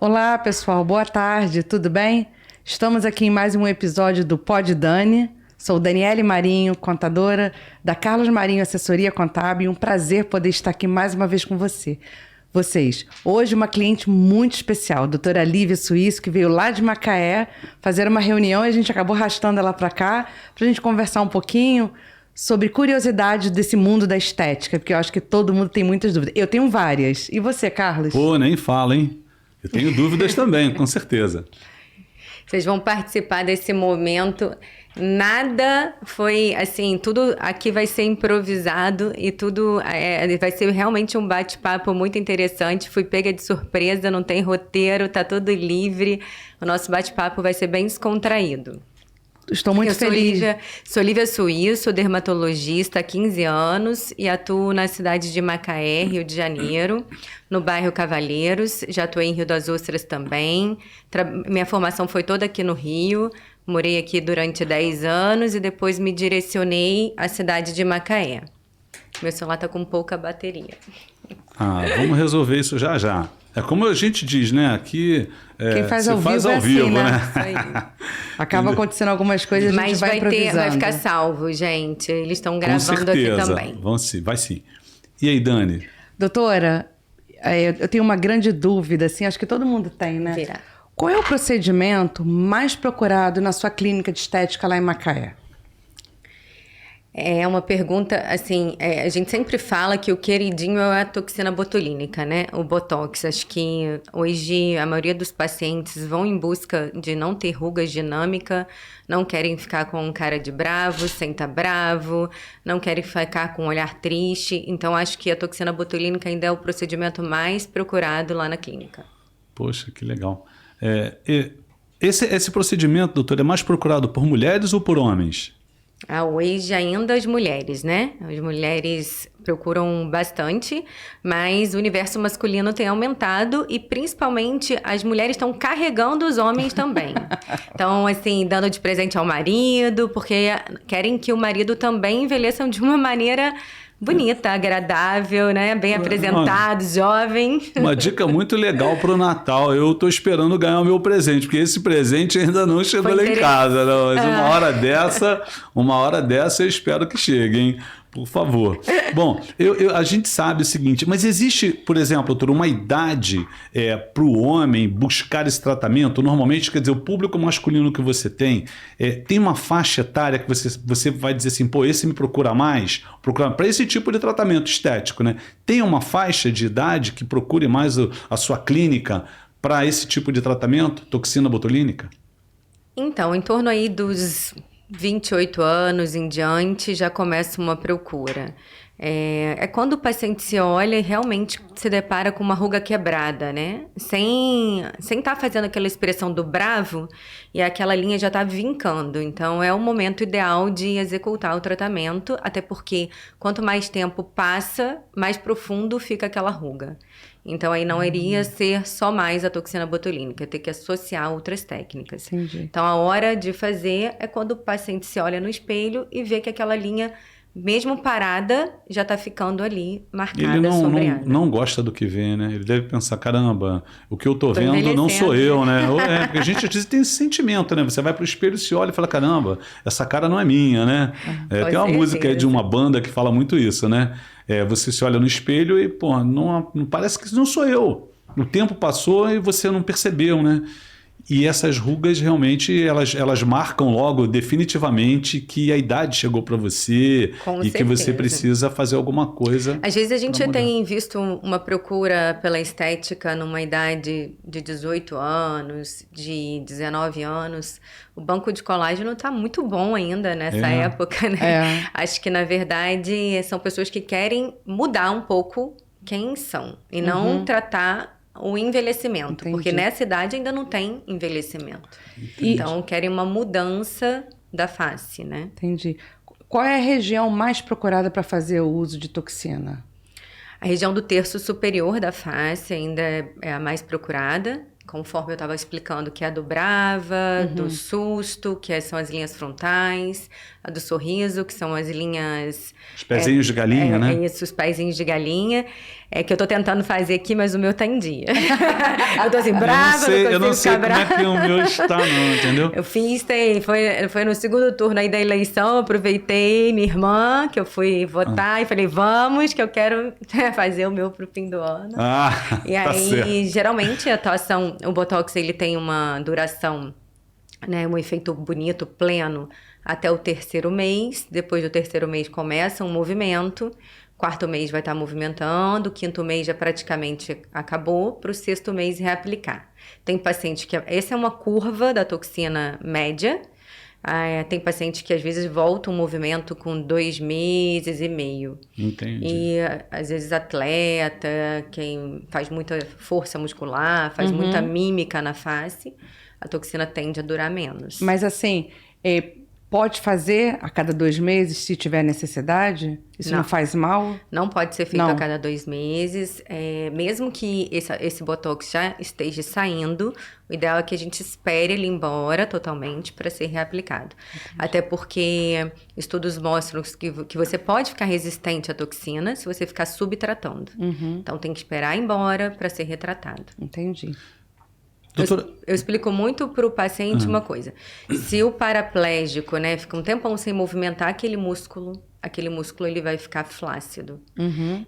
Olá, pessoal. Boa tarde. Tudo bem? Estamos aqui em mais um episódio do Pod Dani. Sou Daniele Marinho, contadora da Carlos Marinho Assessoria Contábil. Um prazer poder estar aqui mais uma vez com vocês. Hoje uma cliente muito especial, a doutora Lívia Suíço, que veio lá de Macaé fazer uma reunião e a gente acabou arrastando ela para cá para a gente conversar um pouquinho sobre curiosidades desse mundo da estética, porque eu acho que todo mundo tem muitas dúvidas. Eu tenho várias. E você, Carlos? Pô, nem fala, hein? Eu tenho dúvidas também, com certeza. Vocês vão participar desse momento. Nada foi assim, tudo aqui vai ser improvisado e tudo vai ser realmente um bate-papo muito interessante. Fui pega de surpresa, não tem roteiro, tá tudo livre. O nosso bate-papo vai ser bem descontraído. Estou muito feliz. Sou Lívia Suíço, dermatologista há 15 anos e atuo na cidade de Macaé, Rio de Janeiro, no bairro Cavaleiros. Já atuei em Rio das Ostras também. Minha formação foi toda aqui no Rio. Morei aqui durante 10 anos e depois me direcionei à cidade de Macaé. Meu celular está com pouca bateria. Vamos resolver isso já já. É como a gente diz, né? Aqui quem faz ao vivo é assim, né? Isso aí. Acaba acontecendo algumas coisas, a gente vai improvisando. Vai ficar salvo, gente. Eles estão gravando aqui também. Vai sim. E aí, Dani? Doutora, eu tenho uma grande dúvida, assim, acho que todo mundo tem, né? Virá. Qual é o procedimento mais procurado na sua clínica de estética lá em Macaé? É uma pergunta, assim, a gente sempre fala que o queridinho é a toxina botulínica, né? O Botox. Acho que hoje a maioria dos pacientes vão em busca de não ter rugas dinâmica, não querem ficar com cara de bravo, sem tá bravo, não querem ficar com um olhar triste. Então, acho que a toxina botulínica ainda é o procedimento mais procurado lá na clínica. Poxa, que legal. Esse procedimento, doutor, é mais procurado por mulheres ou por homens? Hoje ainda as mulheres, né? As mulheres procuram bastante, mas o universo masculino tem aumentado e principalmente as mulheres estão carregando os homens também. Então, assim, dando de presente ao marido, porque querem que o marido também envelheça de uma maneira bonita, agradável, né? Bem apresentado, jovem. Uma dica muito legal para o Natal. Eu estou esperando ganhar o meu presente, porque esse presente ainda não chegou lá em casa. Não. Mas uma hora dessa eu espero que chegue, hein? Por favor. Bom, a gente sabe o seguinte, mas existe, por exemplo, doutor, uma idade para o homem buscar esse tratamento? Normalmente, quer dizer, o público masculino que você tem uma faixa etária que você vai dizer assim, pô, esse me procura mais? Para esse tipo de tratamento estético, né? Tem uma faixa de idade que procure mais a sua clínica para esse tipo de tratamento, toxina botulínica? Então, em torno aí dos 28 anos em diante já começa uma procura. É quando o paciente se olha e realmente se depara com uma ruga quebrada, né? Sem estar fazendo aquela expressão do bravo e aquela linha já está vincando. Então, é o momento ideal de executar o tratamento, até porque quanto mais tempo passa, mais profundo fica aquela ruga. Então, aí não iria ser só mais a toxina botulínica, ter que associar outras técnicas. Entendi. Então, a hora de fazer é quando o paciente se olha no espelho e vê que aquela linha, mesmo parada, já está ficando ali marcada, sombreada. Ele não gosta do que vê, né? Ele deve pensar, caramba, o que eu tô vendo não sou eu, né? Porque a gente às vezes tem esse sentimento, né? Você vai pro espelho, se olha e fala, caramba, essa cara não é minha, né? Tem uma música de uma banda que fala muito isso, né? Você se olha no espelho e, pô, não parece que não sou eu. O tempo passou e você não percebeu, né? E essas rugas realmente, elas marcam logo definitivamente que a idade chegou para você e que você precisa fazer alguma coisa. Às vezes a gente tem visto uma procura pela estética numa idade de 18 anos, de 19 anos. O banco de colágeno está muito bom ainda nessa época, né? Acho que, na verdade, são pessoas que querem mudar um pouco quem são e não tratar o envelhecimento, Entendi. porque nessa idade ainda não tem envelhecimento. Entendi. Então, querem uma mudança da face, né? Entendi. Qual é a região mais procurada para fazer o uso de toxina? A região do terço superior da face ainda é a mais procurada. conforme eu estava explicando, que é a do Brava, do susto, são as linhas frontais, a do sorriso, que são as linhas... Os pezinhos de galinha, né? Isso, os pezinhos de galinha. É que eu tô tentando fazer aqui, mas o meu tá em dia. Eu tô assim, brava, eu não sei como brava. é que o meu está, não, entendeu? Eu fiz, foi no segundo turno aí da eleição, eu aproveitei minha irmã, que eu fui votar, e falei, vamos, que eu quero fazer o meu pro fim do ano. E tá aí, certo. geralmente, a atuação, o Botox, ele tem uma duração, né, um efeito bonito, pleno, até o 3º mês. Depois do 3º mês começa um movimento. 4º mês vai estar movimentando, 5º mês já praticamente acabou, para o 6º mês reaplicar. Tem paciente que... Essa é uma curva da toxina média. Tem paciente que às vezes volta um movimento com 2 meses e meio. Entendi. E às vezes atleta, quem faz muita força muscular, faz muita mímica na face, a toxina tende a durar menos. Mas assim, pode fazer a cada 2 meses, se tiver necessidade? Isso não faz mal? Não pode ser feito a cada 2 meses. Mesmo que esse Botox já esteja saindo, o ideal é que a gente espere ele ir embora totalmente para ser reaplicado. Entendi. Até porque estudos mostram que você pode ficar resistente à toxina se você ficar subtratando. Então tem que esperar ir embora para ser retratado. Entendi. Eu explico muito para o paciente uma coisa. Se o paraplégico, né, fica um tempão sem movimentar aquele músculo ele vai ficar flácido.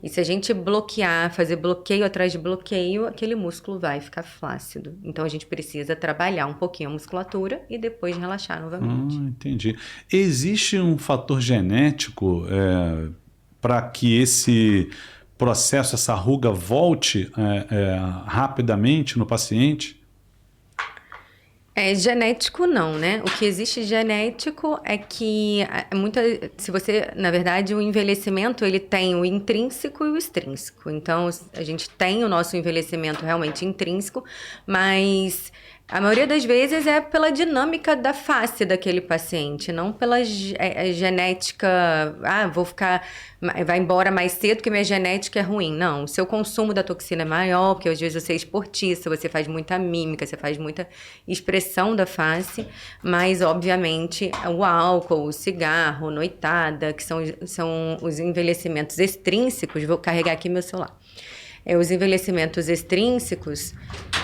E se a gente bloquear, fazer bloqueio atrás de bloqueio, aquele músculo vai ficar flácido. Então a gente precisa trabalhar um pouquinho a musculatura e depois relaxar novamente. Entendi. Existe um fator genético para que esse processo, essa ruga volte rapidamente no paciente? Genético não, né? O que existe genético é que se você, na verdade, o envelhecimento, ele tem o intrínseco e o extrínseco. Então, a gente tem o nosso envelhecimento realmente intrínseco, mas a maioria das vezes é pela dinâmica da face daquele paciente, não pela genética, vai embora mais cedo porque minha genética é ruim. Não, o seu consumo da toxina é maior, porque às vezes você é esportista, você faz muita mímica, você faz muita expressão da face, mas obviamente o álcool, o cigarro, noitada, que são os envelhecimentos extrínsecos, vou carregar aqui meu celular. Os envelhecimentos extrínsecos,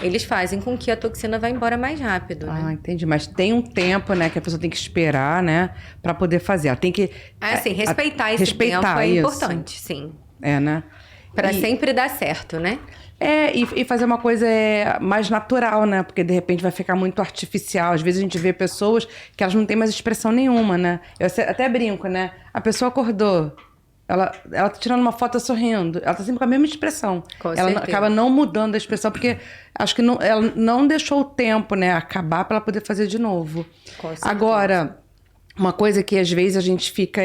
eles fazem com que a toxina vá embora mais rápido, né? Entendi. Mas tem um tempo, né, que a pessoa tem que esperar, né, para poder fazer. Ela tem que... sim, respeitar esse tempo é importante, sim. Né? Para sempre dar certo, né? E fazer uma coisa mais natural, né? Porque, de repente, vai ficar muito artificial. Às vezes, a gente vê pessoas que elas não têm mais expressão nenhuma, né? Eu até brinco, né? A pessoa acordou... Ela tá tirando uma foto sorrindo. Ela tá sempre com a mesma expressão. Ela acaba não mudando a expressão, porque acho que ela não deixou o tempo, né, acabar para ela poder fazer de novo. Agora, uma coisa que às vezes a gente fica...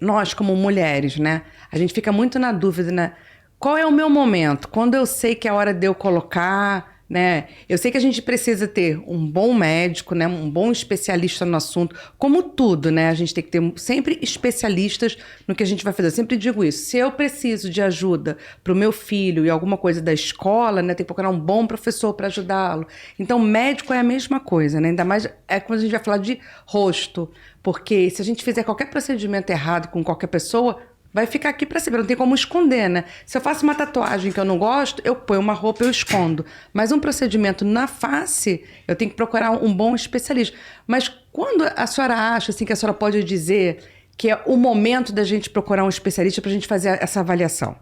nós, como mulheres, né? A gente fica muito na dúvida, né? Qual é o meu momento? Quando eu sei que é a hora de eu colocar... né? Eu sei que a gente precisa ter um bom médico, né? Um bom especialista no assunto. Como tudo, né? A gente tem que ter sempre especialistas no que a gente vai fazer. Eu sempre digo isso. Se eu preciso de ajuda para o meu filho e alguma coisa da escola, né? Tem que procurar um bom professor para ajudá-lo. Então, médico é a mesma coisa, né? Ainda mais quando a gente vai falar de rosto. Porque se a gente fizer qualquer procedimento errado com qualquer pessoa... vai ficar aqui para sempre, não tem como esconder, né? Se eu faço uma tatuagem que eu não gosto, eu ponho uma roupa, eu escondo. Mas um procedimento na face, eu tenho que procurar um bom especialista. Mas quando a senhora acha, assim, que a senhora pode dizer que é o momento da gente procurar um especialista para a gente fazer essa avaliação?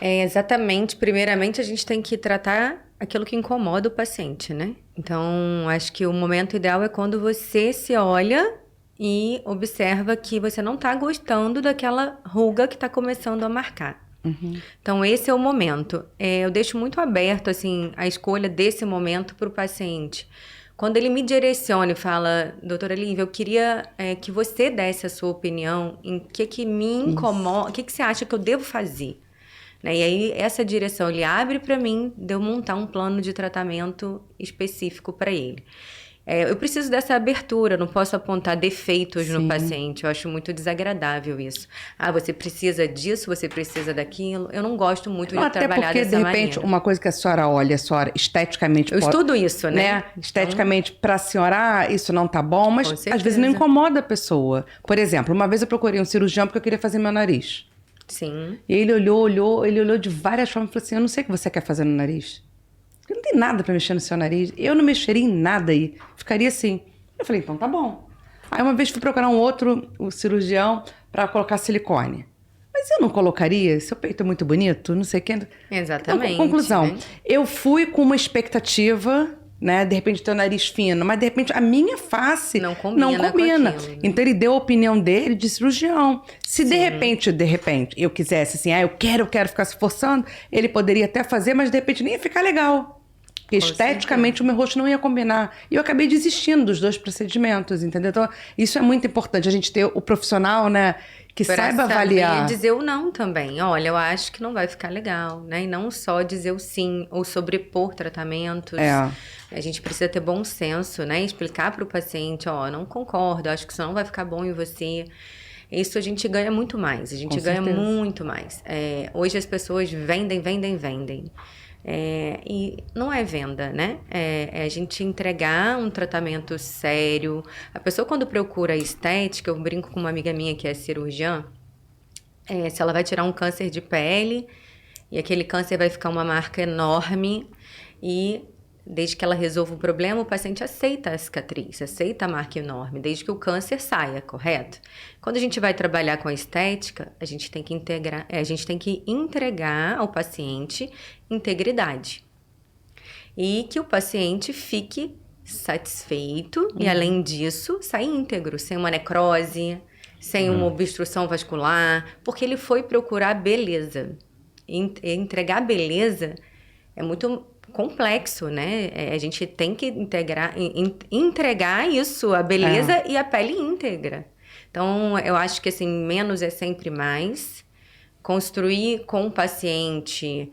Exatamente. Primeiramente, a gente tem que tratar aquilo que incomoda o paciente, né? Então, acho que o momento ideal é quando você se olha... e observa que você não está gostando daquela ruga que está começando a marcar. Então, esse é o momento. Eu deixo muito aberto, assim, a escolha desse momento para o paciente. Quando ele me direciona e fala, doutora Lívia, eu queria que você desse a sua opinião em que me incomoda, o que você acha que eu devo fazer? Né? E aí, essa direção, ele abre para mim de eu montar um plano de tratamento específico para ele. eu preciso dessa abertura, não posso apontar defeitos Sim. no paciente. Eu acho muito desagradável isso. Ah, você precisa disso, você precisa daquilo. Eu não gosto muito de Até trabalhar porque, dessa de repente, maneira. uma coisa que a senhora olha, a senhora esteticamente... Eu estudo isso, né? Esteticamente, para a senhora, isso não tá bom, mas Com às certeza. vezes não incomoda a pessoa. Por exemplo, uma vez eu procurei um cirurgião porque eu queria fazer meu nariz. Sim. E ele olhou de várias formas e falou assim, eu não sei o que você quer fazer no nariz. Porque não tem nada para mexer no seu nariz. Eu não mexeria em nada aí. Ficaria assim. Eu falei, então tá bom. Aí uma vez fui procurar um cirurgião para colocar silicone. Mas eu não colocaria? Seu peito é muito bonito, não sei o que. Exatamente. Então, conclusão, né? eu fui com uma expectativa, né? De repente teu nariz fino, mas de repente a minha face Não combina com aquilo, né? Então ele deu a opinião dele de cirurgião. Se de repente, eu quisesse assim, eu quero ficar se forçando, ele poderia até fazer, mas de repente nem ia ficar legal. Porque Com esteticamente o meu rosto não ia combinar. E eu acabei desistindo dos 2 procedimentos, entendeu? Então, isso é muito importante, a gente ter o profissional, né, que Pra saiba saber avaliar. dizer o não também. Olha, eu acho que não vai ficar legal, né? E não só dizer o sim ou sobrepor tratamentos. É. A gente precisa ter bom senso, né? Explicar para o paciente, não concordo, acho que isso não vai ficar bom em você. Isso a gente ganha muito mais, a gente Com ganha certeza. muito mais. Hoje as pessoas vendem. E não é venda, né? É a gente entregar um tratamento sério. A pessoa, quando procura estética, eu brinco com uma amiga minha que é cirurgiã, se ela vai tirar um câncer de pele e aquele câncer vai ficar uma marca enorme e desde que ela resolva o problema, o paciente aceita a cicatriz, aceita a marca enorme, desde que o câncer saia, correto? Quando a gente vai trabalhar com a estética, a gente tem que entregar ao paciente integridade. E que o paciente fique satisfeito e, além disso, sair íntegro, sem uma necrose, sem uma obstrução vascular, porque ele foi procurar beleza. Entregar beleza é muito complexo, né? A gente tem que entregar isso, a beleza e a pele íntegra. Então, eu acho que assim, menos é sempre mais. Construir com o paciente,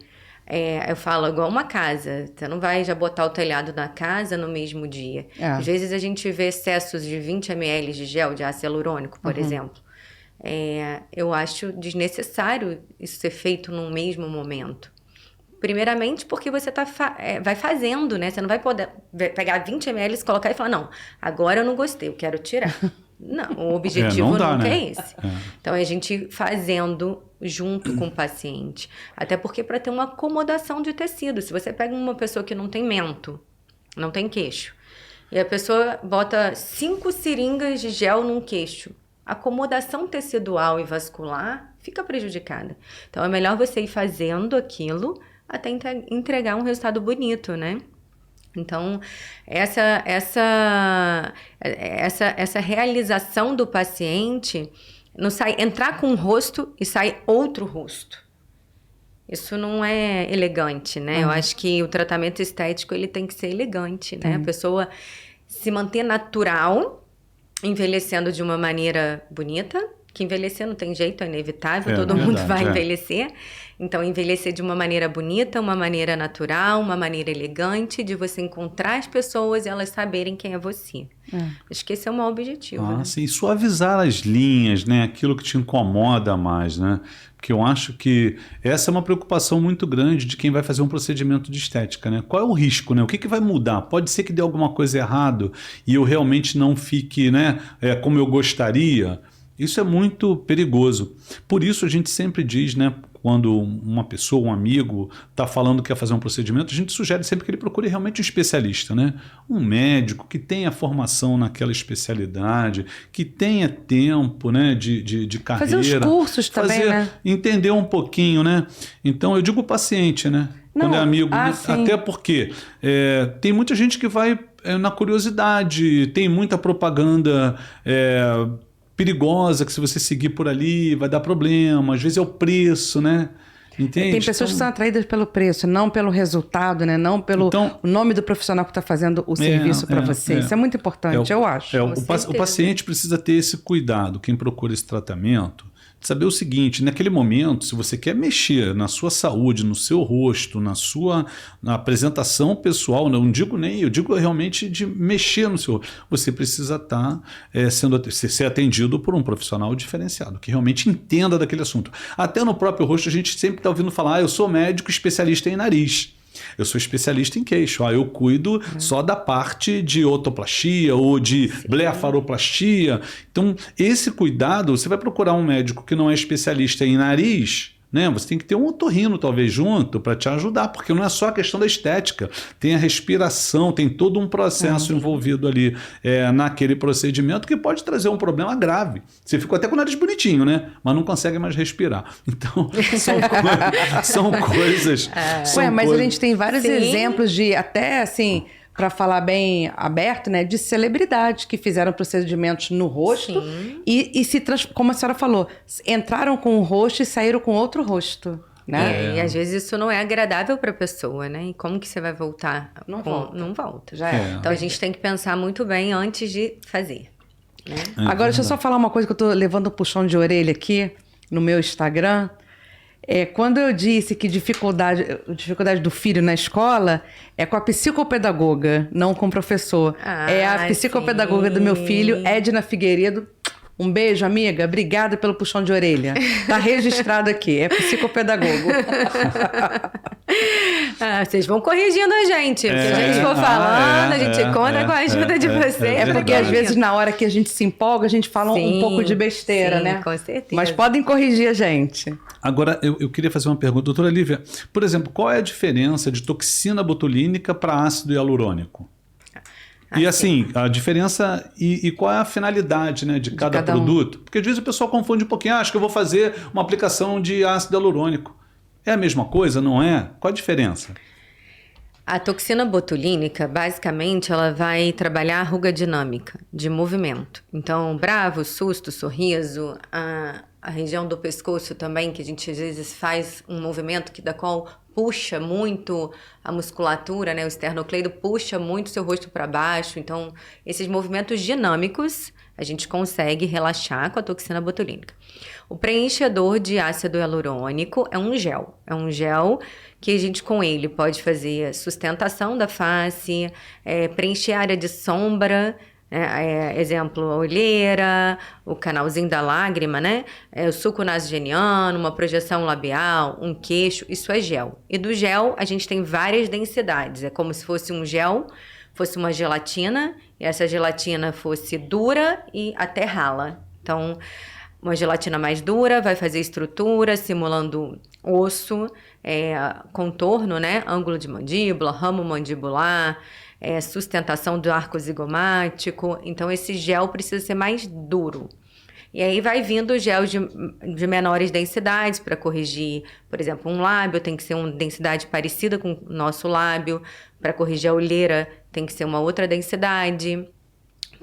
eu falo, igual uma casa. Você não vai já botar o telhado na casa no mesmo dia. Às vezes a gente vê excessos de 20 ml de gel de ácido hialurônico, por exemplo. Eu acho desnecessário isso ser feito num mesmo momento. Primeiramente porque você vai fazendo, né? Você não vai poder pegar 20 ml, colocar e falar, não, agora eu não gostei, eu quero tirar. Não, o objetivo nunca é esse. Então, é a gente fazendo junto com o paciente. Até porque para ter uma acomodação de tecido. Se você pega uma pessoa que não tem mento, não tem queixo, e a pessoa bota 5 seringas de gel num queixo, a acomodação tecidual e vascular fica prejudicada. Então, é melhor você ir fazendo aquilo até entregar um resultado bonito, né? Então, essa realização do paciente, não entrar com um rosto e sair outro rosto. Isso não é elegante, né? Eu acho que o tratamento estético ele tem que ser elegante, né? A pessoa se manter natural, envelhecendo de uma maneira bonita, que envelhecer não tem jeito, é inevitável, todo mundo vai envelhecer. Então, envelhecer de uma maneira bonita, uma maneira natural, uma maneira elegante, de você encontrar as pessoas e elas saberem quem é você. Acho que esse é o maior objetivo. Né? Sim, suavizar as linhas, né? Aquilo que te incomoda mais, né? Porque eu acho que essa é uma preocupação muito grande de quem vai fazer um procedimento de estética, né? Qual é o risco, né? O que vai mudar? Pode ser que dê alguma coisa errado e eu realmente não fique, né, como eu gostaria. Isso é muito perigoso. Por isso a gente sempre diz, né, quando uma pessoa, um amigo, está falando que quer fazer um procedimento, a gente sugere sempre que ele procure realmente um especialista, né? Um médico que tenha formação naquela especialidade, que tenha tempo, né, de carreira. Fazer os cursos também, né? Entender um pouquinho, né? Então, eu digo paciente, né? Não, quando é amigo, sim. até porque tem muita gente que vai na curiosidade, tem muita propaganda perigosa, que se você seguir por ali vai dar problema, às vezes é o preço, né? Entende? Tem pessoas que são atraídas pelo preço, não pelo resultado, né? Não pelo o nome do profissional que está fazendo o serviço para você. Isso é muito importante, eu acho. O paciente precisa ter esse cuidado, quem procura esse tratamento, saber o seguinte, naquele momento, se você quer mexer na sua saúde, no seu rosto, na apresentação pessoal, não digo nem, eu digo realmente de mexer no seu rosto, você precisa estar ser atendido por um profissional diferenciado, que realmente entenda daquele assunto. Até no próprio rosto a gente sempre está ouvindo falar, eu sou médico especialista em nariz. Eu sou especialista em queixo. Eu cuido só da parte de otoplastia ou de blefaroplastia. Então, esse cuidado, você vai procurar um médico que não é especialista em nariz, né? Você tem que ter um otorrino talvez junto para te ajudar, porque não é só a questão da estética, tem a respiração, tem todo um processo envolvido ali naquele procedimento que pode trazer um problema grave. Você ficou até com o nariz bonitinho, né? Mas não consegue mais respirar. Então, são coisas... Mas a gente tem vários exemplos de até assim... para falar bem aberto, né, de celebridades que fizeram procedimentos no rosto como a senhora falou, entraram com um rosto e saíram com outro rosto, né? E às vezes isso não é agradável para a pessoa, né? E como que você vai voltar? Não volta. Já é. Então a gente tem que pensar muito bem antes de fazer, né? Agora, deixa eu só falar uma coisa que eu tô levando um puxão de orelha aqui no meu Instagram. Quando eu disse que dificuldade do filho na escola é com a psicopedagoga, não com o professor. É a psicopedagoga do meu filho, Edna Figueiredo. Um beijo, amiga. Obrigada pelo puxão de orelha. Tá registrado aqui. É psicopedagogo. Vocês vão corrigindo a gente. Porque a gente for falando, a gente conta com a ajuda de vocês. Porque às vezes na hora que a gente se empolga, a gente fala um pouco de besteira, né? Com certeza. Mas podem corrigir a gente. Agora, eu queria fazer uma pergunta. Doutora Lívia, por exemplo, qual é a diferença de toxina botulínica para ácido hialurônico? E assim, a diferença e qual é a finalidade, né, de cada produto? Porque às vezes o pessoal confunde um pouquinho, acho que eu vou fazer uma aplicação de ácido hialurônico. É a mesma coisa, não é? Qual a diferença? A toxina botulínica, basicamente, ela vai trabalhar a ruga dinâmica de movimento. Então, bravo, susto, sorriso, a região do pescoço também, que a gente às vezes faz um movimento da qual puxa muito a musculatura, né? O esternocleido puxa muito o seu rosto para baixo. Então, esses movimentos dinâmicos, a gente consegue relaxar com a toxina botulínica. O preenchedor de ácido hialurônico é um gel. É um gel que a gente, com ele, pode fazer sustentação da face, preencher a área de sombra, exemplo, a olheira, o canalzinho da lágrima, né? O suco nasogeniano, uma projeção labial, um queixo, isso é gel. E do gel, a gente tem várias densidades. É como se fosse um gel, fosse uma gelatina, e essa gelatina fosse dura e até rala. Então, uma gelatina mais dura vai fazer estrutura, simulando osso, contorno, né? Ângulo de mandíbula, ramo mandibular, sustentação do arco zigomático. Então, esse gel precisa ser mais duro. E aí vai vindo gel de menores densidades para corrigir, por exemplo, um lábio tem que ser uma densidade parecida com o nosso lábio. Para corrigir a olheira tem que ser uma outra densidade.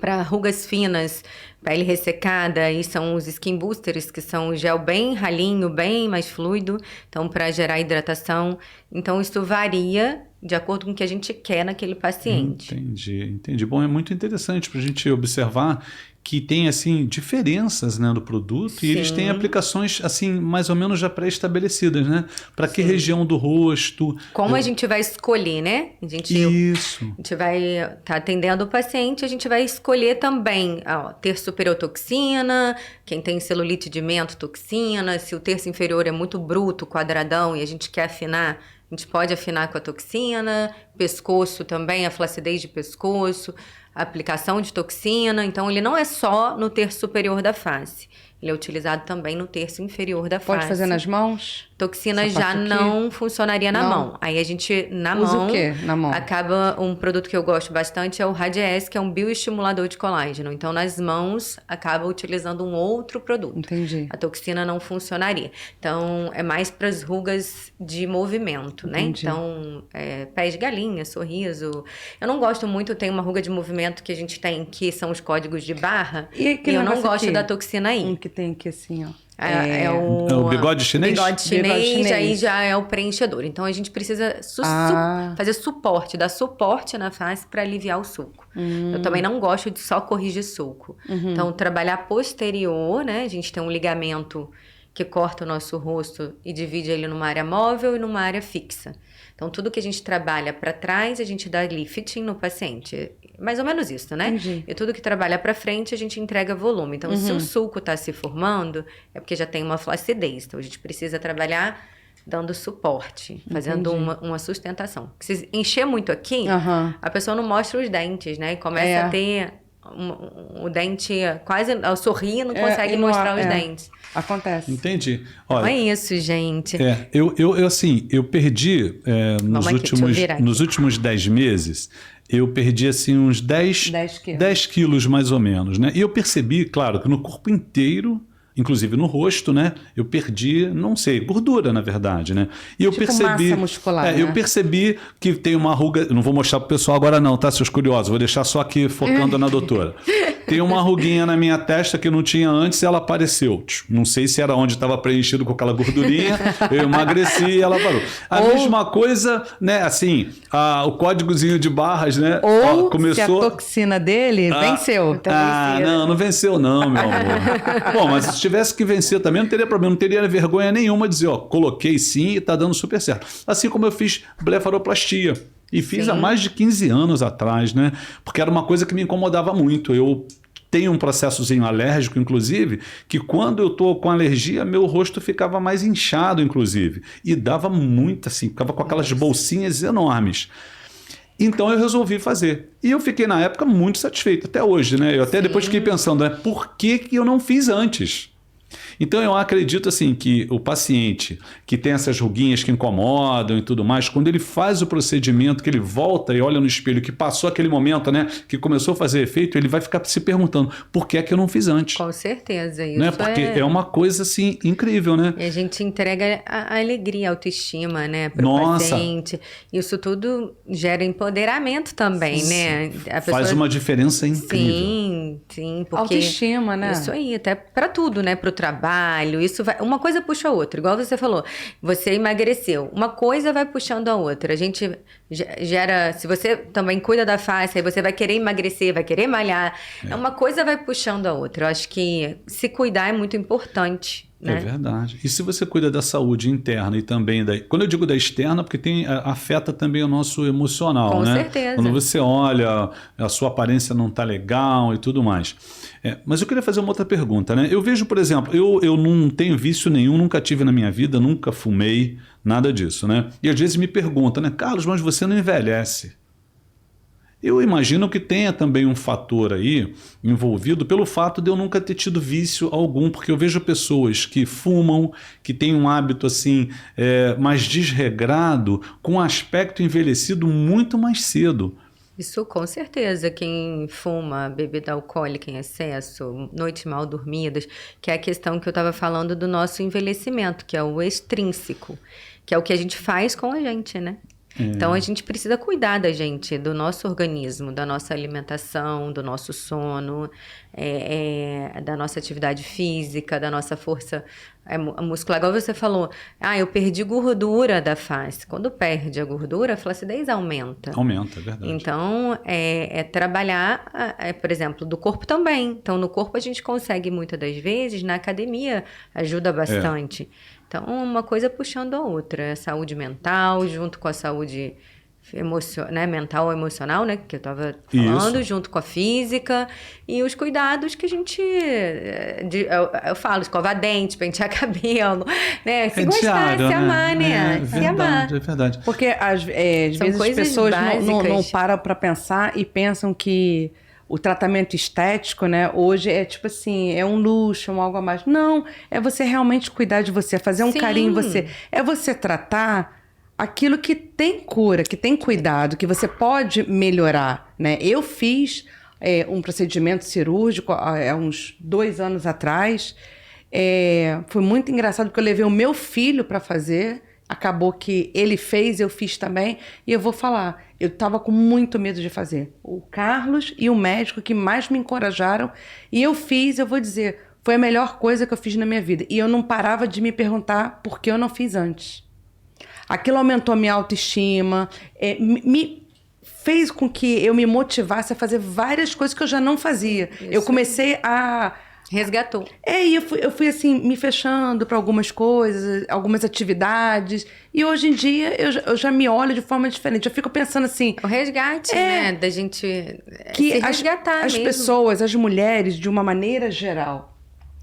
Para rugas finas, pele ressecada, aí são os skin boosters, que são o gel bem ralinho, bem mais fluido, então para gerar hidratação. Então isso varia de acordo com o que a gente quer naquele paciente. Entendi. Bom, é muito interessante para a gente observar que tem, assim, diferenças, né, do produto. E eles têm aplicações, assim, mais ou menos já pré-estabelecidas, né? Para que região do rosto. Como a gente vai escolher, né? A gente vai estar atendendo o paciente, a gente vai escolher também terço superior toxina, quem tem celulite de mento, toxina. Se o terço inferior é muito bruto, quadradão, e a gente quer afinar, a gente pode afinar com a toxina. Pescoço também, a flacidez de pescoço, a aplicação de toxina. Então, ele não é só no terço superior da face. Ele é utilizado também no terço inferior da face. Pode fazer nas mãos? Toxina já não funcionaria na mão. Aí a gente, usa o quê na mão? Acaba um produto que eu gosto bastante, é o Radiesse, que é um bioestimulador de colágeno. Então, nas mãos, acaba utilizando um outro produto. Entendi. A toxina não funcionaria. Então, é mais para as rugas de movimento, né? Entendi. Então, pés de galinha, sorriso. Eu não gosto muito, tem uma ruga de movimento que a gente tem, que são os códigos de barra. E eu não gosto da toxina aí. Um que tem aqui assim, ó. É o bigode chinês? Bigode chinês, aí já é o preenchedor. Então, a gente precisa fazer suporte, dar suporte na face para aliviar o sulco. Eu também não gosto de só corrigir sulco. Então, trabalhar posterior, né? A gente tem um ligamento que corta o nosso rosto e divide ele numa área móvel e numa área fixa. Então, tudo que a gente trabalha para trás, a gente dá lifting no paciente. Mais ou menos isso, né? Entendi. E tudo que trabalha para frente, a gente entrega volume. Então, se o sulco está se formando, é porque já tem uma flacidez. Então, a gente precisa trabalhar dando suporte, fazendo uma sustentação. Se encher muito aqui, a pessoa não mostra os dentes, né? E começa a ter o dente quase ao sorrir, não consegue mostrar os dentes. Acontece. Entendi. Olha, não é isso, gente. Eu perdi nos últimos 10 meses, eu perdi assim uns 10 quilos mais ou menos, né? E eu percebi, claro, que no corpo inteiro, inclusive no rosto, né? Eu perdi, não sei, gordura, na verdade, né? E eu percebi, massa muscular, né? Eu percebi que tem uma ruga, não vou mostrar pro pessoal agora não, tá, seus curiosos? Vou deixar só aqui focando na doutora. Tem uma ruguinha na minha testa que não tinha antes e ela apareceu. Não sei se era onde estava preenchido com aquela gordurinha, eu emagreci e ela parou. A mesma coisa, né? Assim, o códigozinho de barras, né? Ou começou... se a toxina dele venceu. Não venceu não, meu amor. Bom, mas se tivesse que vencer também, não teria problema, não teria vergonha nenhuma de dizer, coloquei sim e tá dando super certo. Assim como eu fiz blefaroplastia. E fiz há mais de 15 anos atrás, né? Porque era uma coisa que me incomodava muito. Eu tenho um processozinho alérgico, inclusive, que quando eu tô com alergia, meu rosto ficava mais inchado, inclusive. E dava muito assim, ficava com aquelas bolsinhas enormes. Então eu resolvi fazer. E eu fiquei, na época, muito satisfeito, até hoje, né? Eu até depois fiquei pensando, né? Por que eu não fiz antes? Então eu acredito assim que o paciente que tem essas ruguinhas que incomodam e tudo mais, quando ele faz o procedimento, que ele volta e olha no espelho, que passou aquele momento, né, que começou a fazer efeito, ele vai ficar se perguntando, por que é que eu não fiz antes? Com certeza, isso né? Porque é uma coisa assim incrível, né? E a gente entrega a alegria, a autoestima, né, para o paciente. Isso tudo gera empoderamento também, né? A pessoa... Faz uma diferença incrível. Sim, porque autoestima, né? Isso aí, até para tudo, né, para o trabalho, isso vai, uma coisa puxa a outra, igual você falou, você emagreceu, uma coisa vai puxando a outra, a gente gera, se você também cuida da face, aí você vai querer emagrecer, vai querer malhar, uma coisa vai puxando a outra, eu acho que se cuidar é muito importante. Né? É verdade. E se você cuida da saúde interna e também quando eu digo da externa, porque afeta também o nosso emocional, Com né? certeza. Quando você olha, a sua aparência não está legal e tudo mais. Mas eu queria fazer uma outra pergunta, né? Eu vejo, por exemplo, eu não tenho vício nenhum, nunca tive na minha vida, nunca fumei, nada disso, né? E às vezes me perguntam, né? Carlos, mas você não envelhece. Eu imagino que tenha também um fator aí envolvido pelo fato de eu nunca ter tido vício algum, porque eu vejo pessoas que fumam, que têm um hábito assim mais desregrado, com um aspecto envelhecido muito mais cedo. Isso com certeza, quem fuma bebida alcoólica em excesso, noites mal dormidas, que é a questão que eu estava falando do nosso envelhecimento, que é o extrínseco, que é o que a gente faz com a gente, né? Então a gente precisa cuidar da gente, do nosso organismo, da nossa alimentação, do nosso sono, da nossa atividade física, da nossa força muscular. Igual você falou, eu perdi gordura da face. Quando perde a gordura, a flacidez aumenta. Aumenta, é verdade. Então, trabalhar, por exemplo, do corpo também. Então, no corpo a gente consegue muitas das vezes, na academia ajuda bastante. Então, uma coisa puxando a outra. A saúde mental, junto com a saúde mental ou emocional, né? Que eu estava falando, isso. Junto com a física. E os cuidados que a gente... eu falo, escovar dente, pentear cabelo, né? Se gostar, se amar, né? Se amar. É verdade. Porque, às vezes, as pessoas não param para pensar e pensam que o tratamento estético, né, hoje é tipo assim, é um luxo, é um algo a mais. Não, é você realmente cuidar de você, fazer um carinho em você. É você tratar aquilo que tem cura, que tem cuidado, que você pode melhorar, né? Eu fiz um procedimento cirúrgico há uns 2 anos atrás. Foi muito engraçado porque eu levei o meu filho para fazer. Acabou que ele fez, eu fiz também. E eu vou falar, eu estava com muito medo de fazer. O Carlos e o médico que mais me encorajaram. E eu fiz, eu vou dizer, foi a melhor coisa que eu fiz na minha vida. E eu não parava de me perguntar por que eu não fiz antes. Aquilo aumentou a minha autoestima, me fez com que eu me motivasse a fazer várias coisas que eu já não fazia. Isso. Eu comecei a Resgatou. E eu fui assim, me fechando para algumas coisas, algumas atividades. E hoje em dia eu já me olho de forma diferente. Eu fico pensando assim. O resgate, né? Da gente que se resgatar as mesmo. pessoas, as mulheres, de uma maneira geral,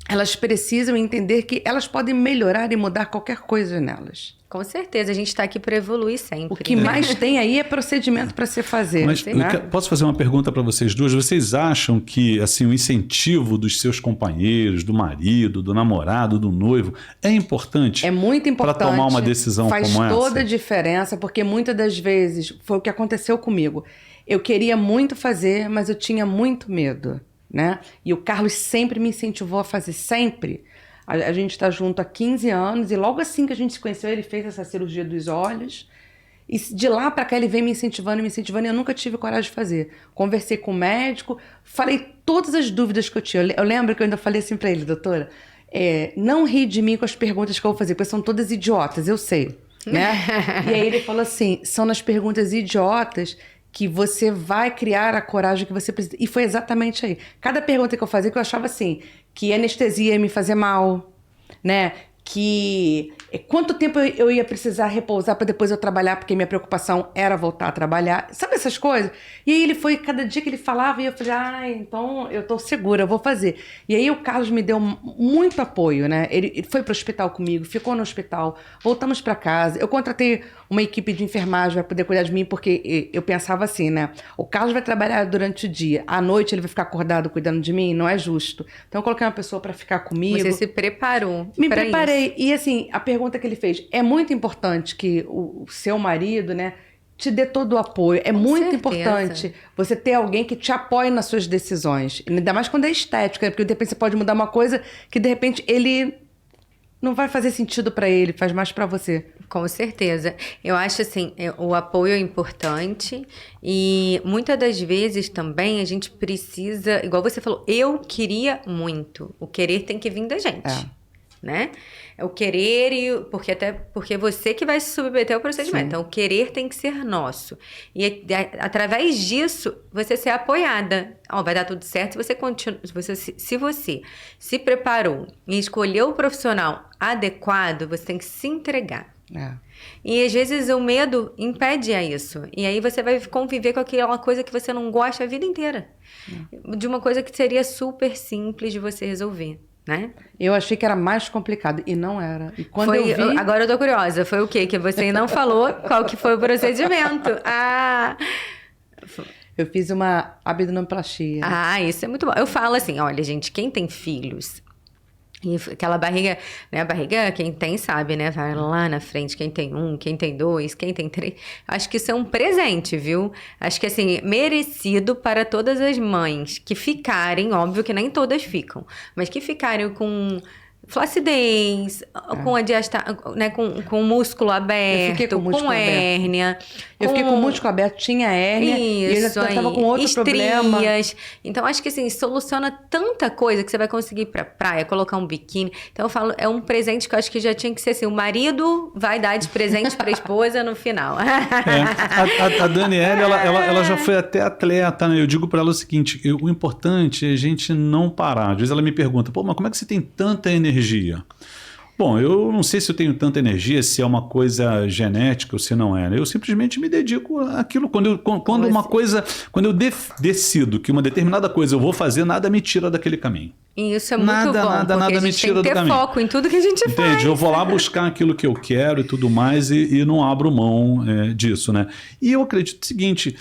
elas precisam entender que elas podem melhorar e mudar qualquer coisa nelas. Com certeza, a gente está aqui para evoluir sempre. O que mais tem aí é procedimento para se fazer. Mas posso fazer uma pergunta para vocês duas? Vocês acham que assim, o incentivo dos seus companheiros, do marido, do namorado, do noivo, é importante? É muito importante. Para tomar uma decisão como essa? Faz toda a diferença, porque muitas das vezes foi o que aconteceu comigo. Eu queria muito fazer, mas eu tinha muito medo, né? E o Carlos sempre me incentivou a fazer, sempre. A gente está junto há 15 anos e logo assim que a gente se conheceu, ele fez essa cirurgia dos olhos. E de lá para cá ele vem me incentivando e eu nunca tive coragem de fazer. Conversei com o médico, falei todas as dúvidas que eu tinha. Eu lembro que eu ainda falei assim para ele, doutora, não ri de mim com as perguntas que eu vou fazer, porque são todas idiotas, eu sei, né? E aí ele falou assim, são nas perguntas idiotas que você vai criar a coragem que você precisa. E foi exatamente aí. Cada pergunta que eu fazia, que eu achava assim, que anestesia ia me fazer mal, né? Que quanto tempo eu ia precisar repousar para depois eu trabalhar, porque minha preocupação era voltar a trabalhar. Sabe essas coisas? E aí ele foi, cada dia que ele falava, e eu falei, então eu tô segura, eu vou fazer. E aí o Carlos me deu muito apoio, né? Ele foi pro hospital comigo, ficou no hospital, voltamos para casa. Eu contratei uma equipe de enfermagem para poder cuidar de mim, porque eu pensava assim, né? O Carlos vai trabalhar durante o dia, à noite ele vai ficar acordado cuidando de mim, não é justo. Então eu coloquei uma pessoa para ficar comigo. Você se preparou. Me preparei. E assim, a pergunta que ele fez, é muito importante que o seu marido, né, te dê todo o apoio. É muito importante você ter alguém que te apoie nas suas decisões. Ainda mais quando é estética, né? Porque de repente você pode mudar uma coisa que de repente ele não vai fazer sentido para ele, faz mais para você. Com certeza. Eu acho assim, o apoio é importante e muitas das vezes também a gente precisa, igual você falou, eu queria muito. O querer tem que vir da gente. Né? É o querer, porque você que vai se submeter ao procedimento. Sim. Então, o querer tem que ser nosso. E através disso, você ser apoiada. Vai dar tudo certo se você se preparou e escolheu o profissional adequado, você tem que se entregar. E às vezes o medo impede isso. E aí você vai conviver com aquela coisa que você não gosta a vida inteira. De uma coisa que seria super simples de você resolver. Né? Eu achei que era mais complicado e não era. E quando eu vi... Agora eu tô curiosa. Foi o quê? Que você não falou qual que foi o procedimento. Eu fiz uma abdominoplastia. Isso é muito bom. Eu falo assim, olha, gente, quem tem filhos... E aquela barriga, né? A barriga, quem tem sabe, né? Vai lá na frente, quem tem 1, quem tem 2, quem tem 3. Acho que isso é um presente, viu? Acho que, assim, merecido para todas as mães que ficarem, óbvio que nem todas ficam, mas que ficarem com flacidez, com a né, com o músculo aberto, com hérnia. Eu fiquei com o músculo aberto, tinha hérnia, e eu ainda estava com outro problema. Então, acho que assim, soluciona tanta coisa que você vai conseguir ir pra praia, colocar um biquíni. Então, eu falo, é um presente que eu acho que já tinha que ser assim, o marido vai dar de presente pra esposa no final. A Daniele, ela já foi até atleta, né? Eu digo pra ela o seguinte, o importante é a gente não parar. Às vezes ela me pergunta, mas como é que você tem tanta energia? Bom, eu não sei se eu tenho tanta energia, se é uma coisa genética ou se não é. Eu simplesmente me dedico àquilo. Quando eu decido que uma determinada coisa eu vou fazer, nada me tira daquele caminho. E isso é muito bom, porque a gente tem que ter foco em tudo que a gente faz. Entende? Eu vou lá buscar aquilo que eu quero e tudo mais e não abro mão disso, né? E eu acredito o seguinte,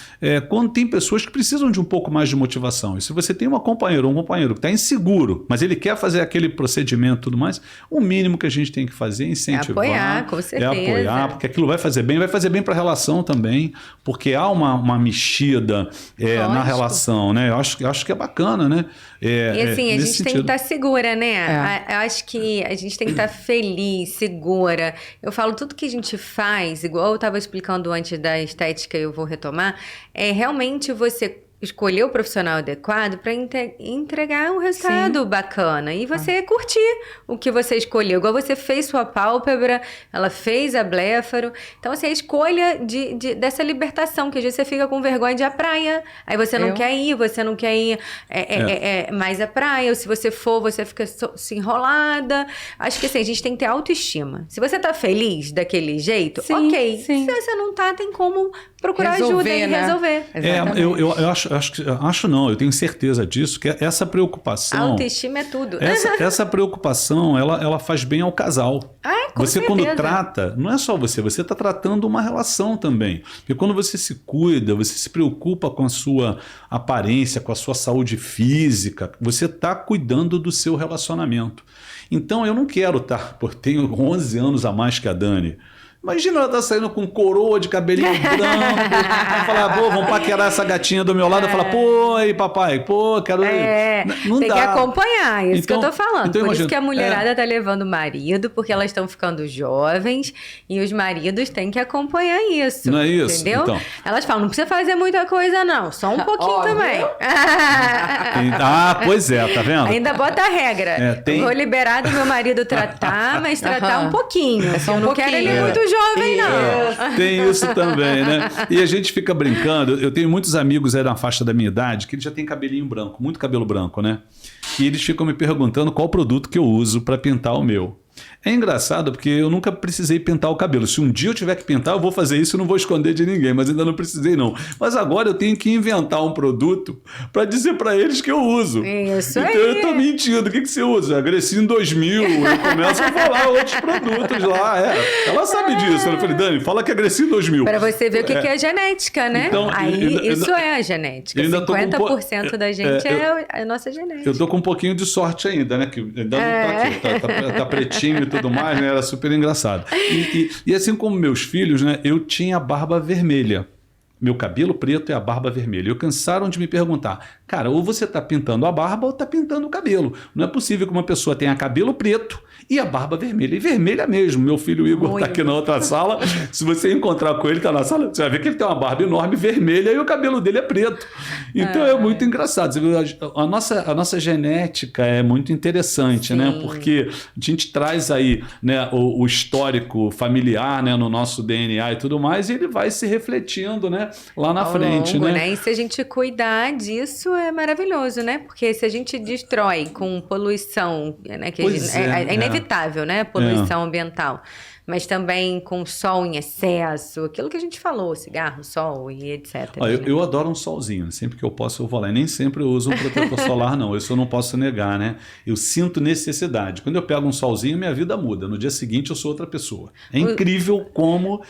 quando tem pessoas que precisam de um pouco mais de motivação, e se você tem um companheiro que está inseguro, mas ele quer fazer aquele procedimento e tudo mais, o mínimo que a gente tem que fazer é incentivar. É apoiar, com certeza. É apoiar, porque aquilo vai fazer bem para a relação também, porque há uma mexida na relação, né? Eu acho que é bacana, né? E assim, a gente tem que estar segura, né? Eu acho que a gente tem que estar feliz, segura. Eu falo, tudo que a gente faz, igual eu estava explicando antes da estética, eu vou retomar, é realmente você escolher o profissional adequado para entregar um resultado bacana e você curtir o que você escolheu. Igual você fez sua pálpebra, ela fez a bléfaro. Então, assim, a escolha dessa libertação, que às vezes você fica com vergonha de ir à praia, aí você não quer ir mais à praia, ou se você for, você fica se enrolada. Acho que assim, a gente tem que ter autoestima. Se você tá feliz daquele jeito, ok. Se você não tá, tem como procurar ajuda e resolver. Acho não, eu tenho certeza disso, que essa preocupação... Autoestima é tudo. Essa preocupação, ela faz bem ao casal. Com você certeza. Quando trata, não é só você está tratando uma relação também. Porque quando você se cuida, você se preocupa com a sua aparência, com a sua saúde física, você está cuidando do seu relacionamento. Então eu não quero eu tenho 11 anos a mais que a Dani. Imagina ela tá saindo com coroa de cabelinho branco. Vai falar, pô, vamos paquerar essa gatinha do meu lado. Eu falar, pô, aí papai, pô, quero... Não tem dá. que acompanhar, isso então, que eu tô falando. Então, por imagina, isso que a mulherada tá levando o marido, porque elas estão ficando jovens e os maridos têm que acompanhar isso. Não é isso? Entendeu? Então. Elas falam, não precisa fazer muita coisa não, só um pouquinho também. Pois é, tá vendo? Ainda bota a regra. Vou liberar do meu marido tratar, mas tratar um pouquinho. Eu não quero ele muito jovem, não. Tem isso também, né? E a gente fica brincando. Eu tenho muitos amigos aí na faixa da minha idade que eles já têm cabelinho branco, muito cabelo branco, né? E eles ficam me perguntando qual produto que eu uso para pintar o meu. É engraçado porque eu nunca precisei pintar o cabelo. Se um dia eu tiver que pintar, eu vou fazer isso e não vou esconder de ninguém, mas ainda não precisei não. Mas agora eu tenho que inventar um produto para dizer para eles que eu uso. Isso então aí. eu tô mentindo. O que você usa? Agressinho 2000. Eu começo a falar outros produtos lá. Ela sabe disso. Eu falei, Dani, fala que é Agressinho 2000. Para você ver o que é genética, né? Então, isso é a genética. 50% da gente é a nossa genética. Eu tô com um pouquinho de sorte ainda, né? Que ainda não tá aqui. Tá pretinho e tudo mais, né? Era super engraçado. E assim como meus filhos, né? Eu tinha a barba vermelha. Meu cabelo preto e a barba vermelha. E cansaram de me perguntar, cara, ou você tá pintando a barba ou tá pintando o cabelo. Não é possível que uma pessoa tenha cabelo preto e a barba vermelha. E vermelha mesmo. Meu filho Igor tá aqui na outra sala. Se você encontrar com ele, tá na sala, você vai ver que ele tem uma barba enorme vermelha e o cabelo dele é preto. Então é muito engraçado. Você vê, a nossa genética é muito interessante, né? Porque a gente traz aí, né, o histórico familiar, né, no nosso DNA e tudo mais, e ele vai se refletindo, né, lá na frente, longo, né? E se a gente cuidar disso, é maravilhoso, né? Porque se a gente destrói com poluição, né, que é inevitável, né? Poluição ambiental. Mas também com sol em excesso, aquilo que a gente falou, cigarro, sol e etc. Ó, eu adoro um solzinho, sempre que eu posso eu vou lá. E nem sempre eu uso um protetor solar, não. Isso eu não posso negar, né? Eu sinto necessidade. Quando eu pego um solzinho, minha vida muda. No dia seguinte, eu sou outra pessoa. É incrível como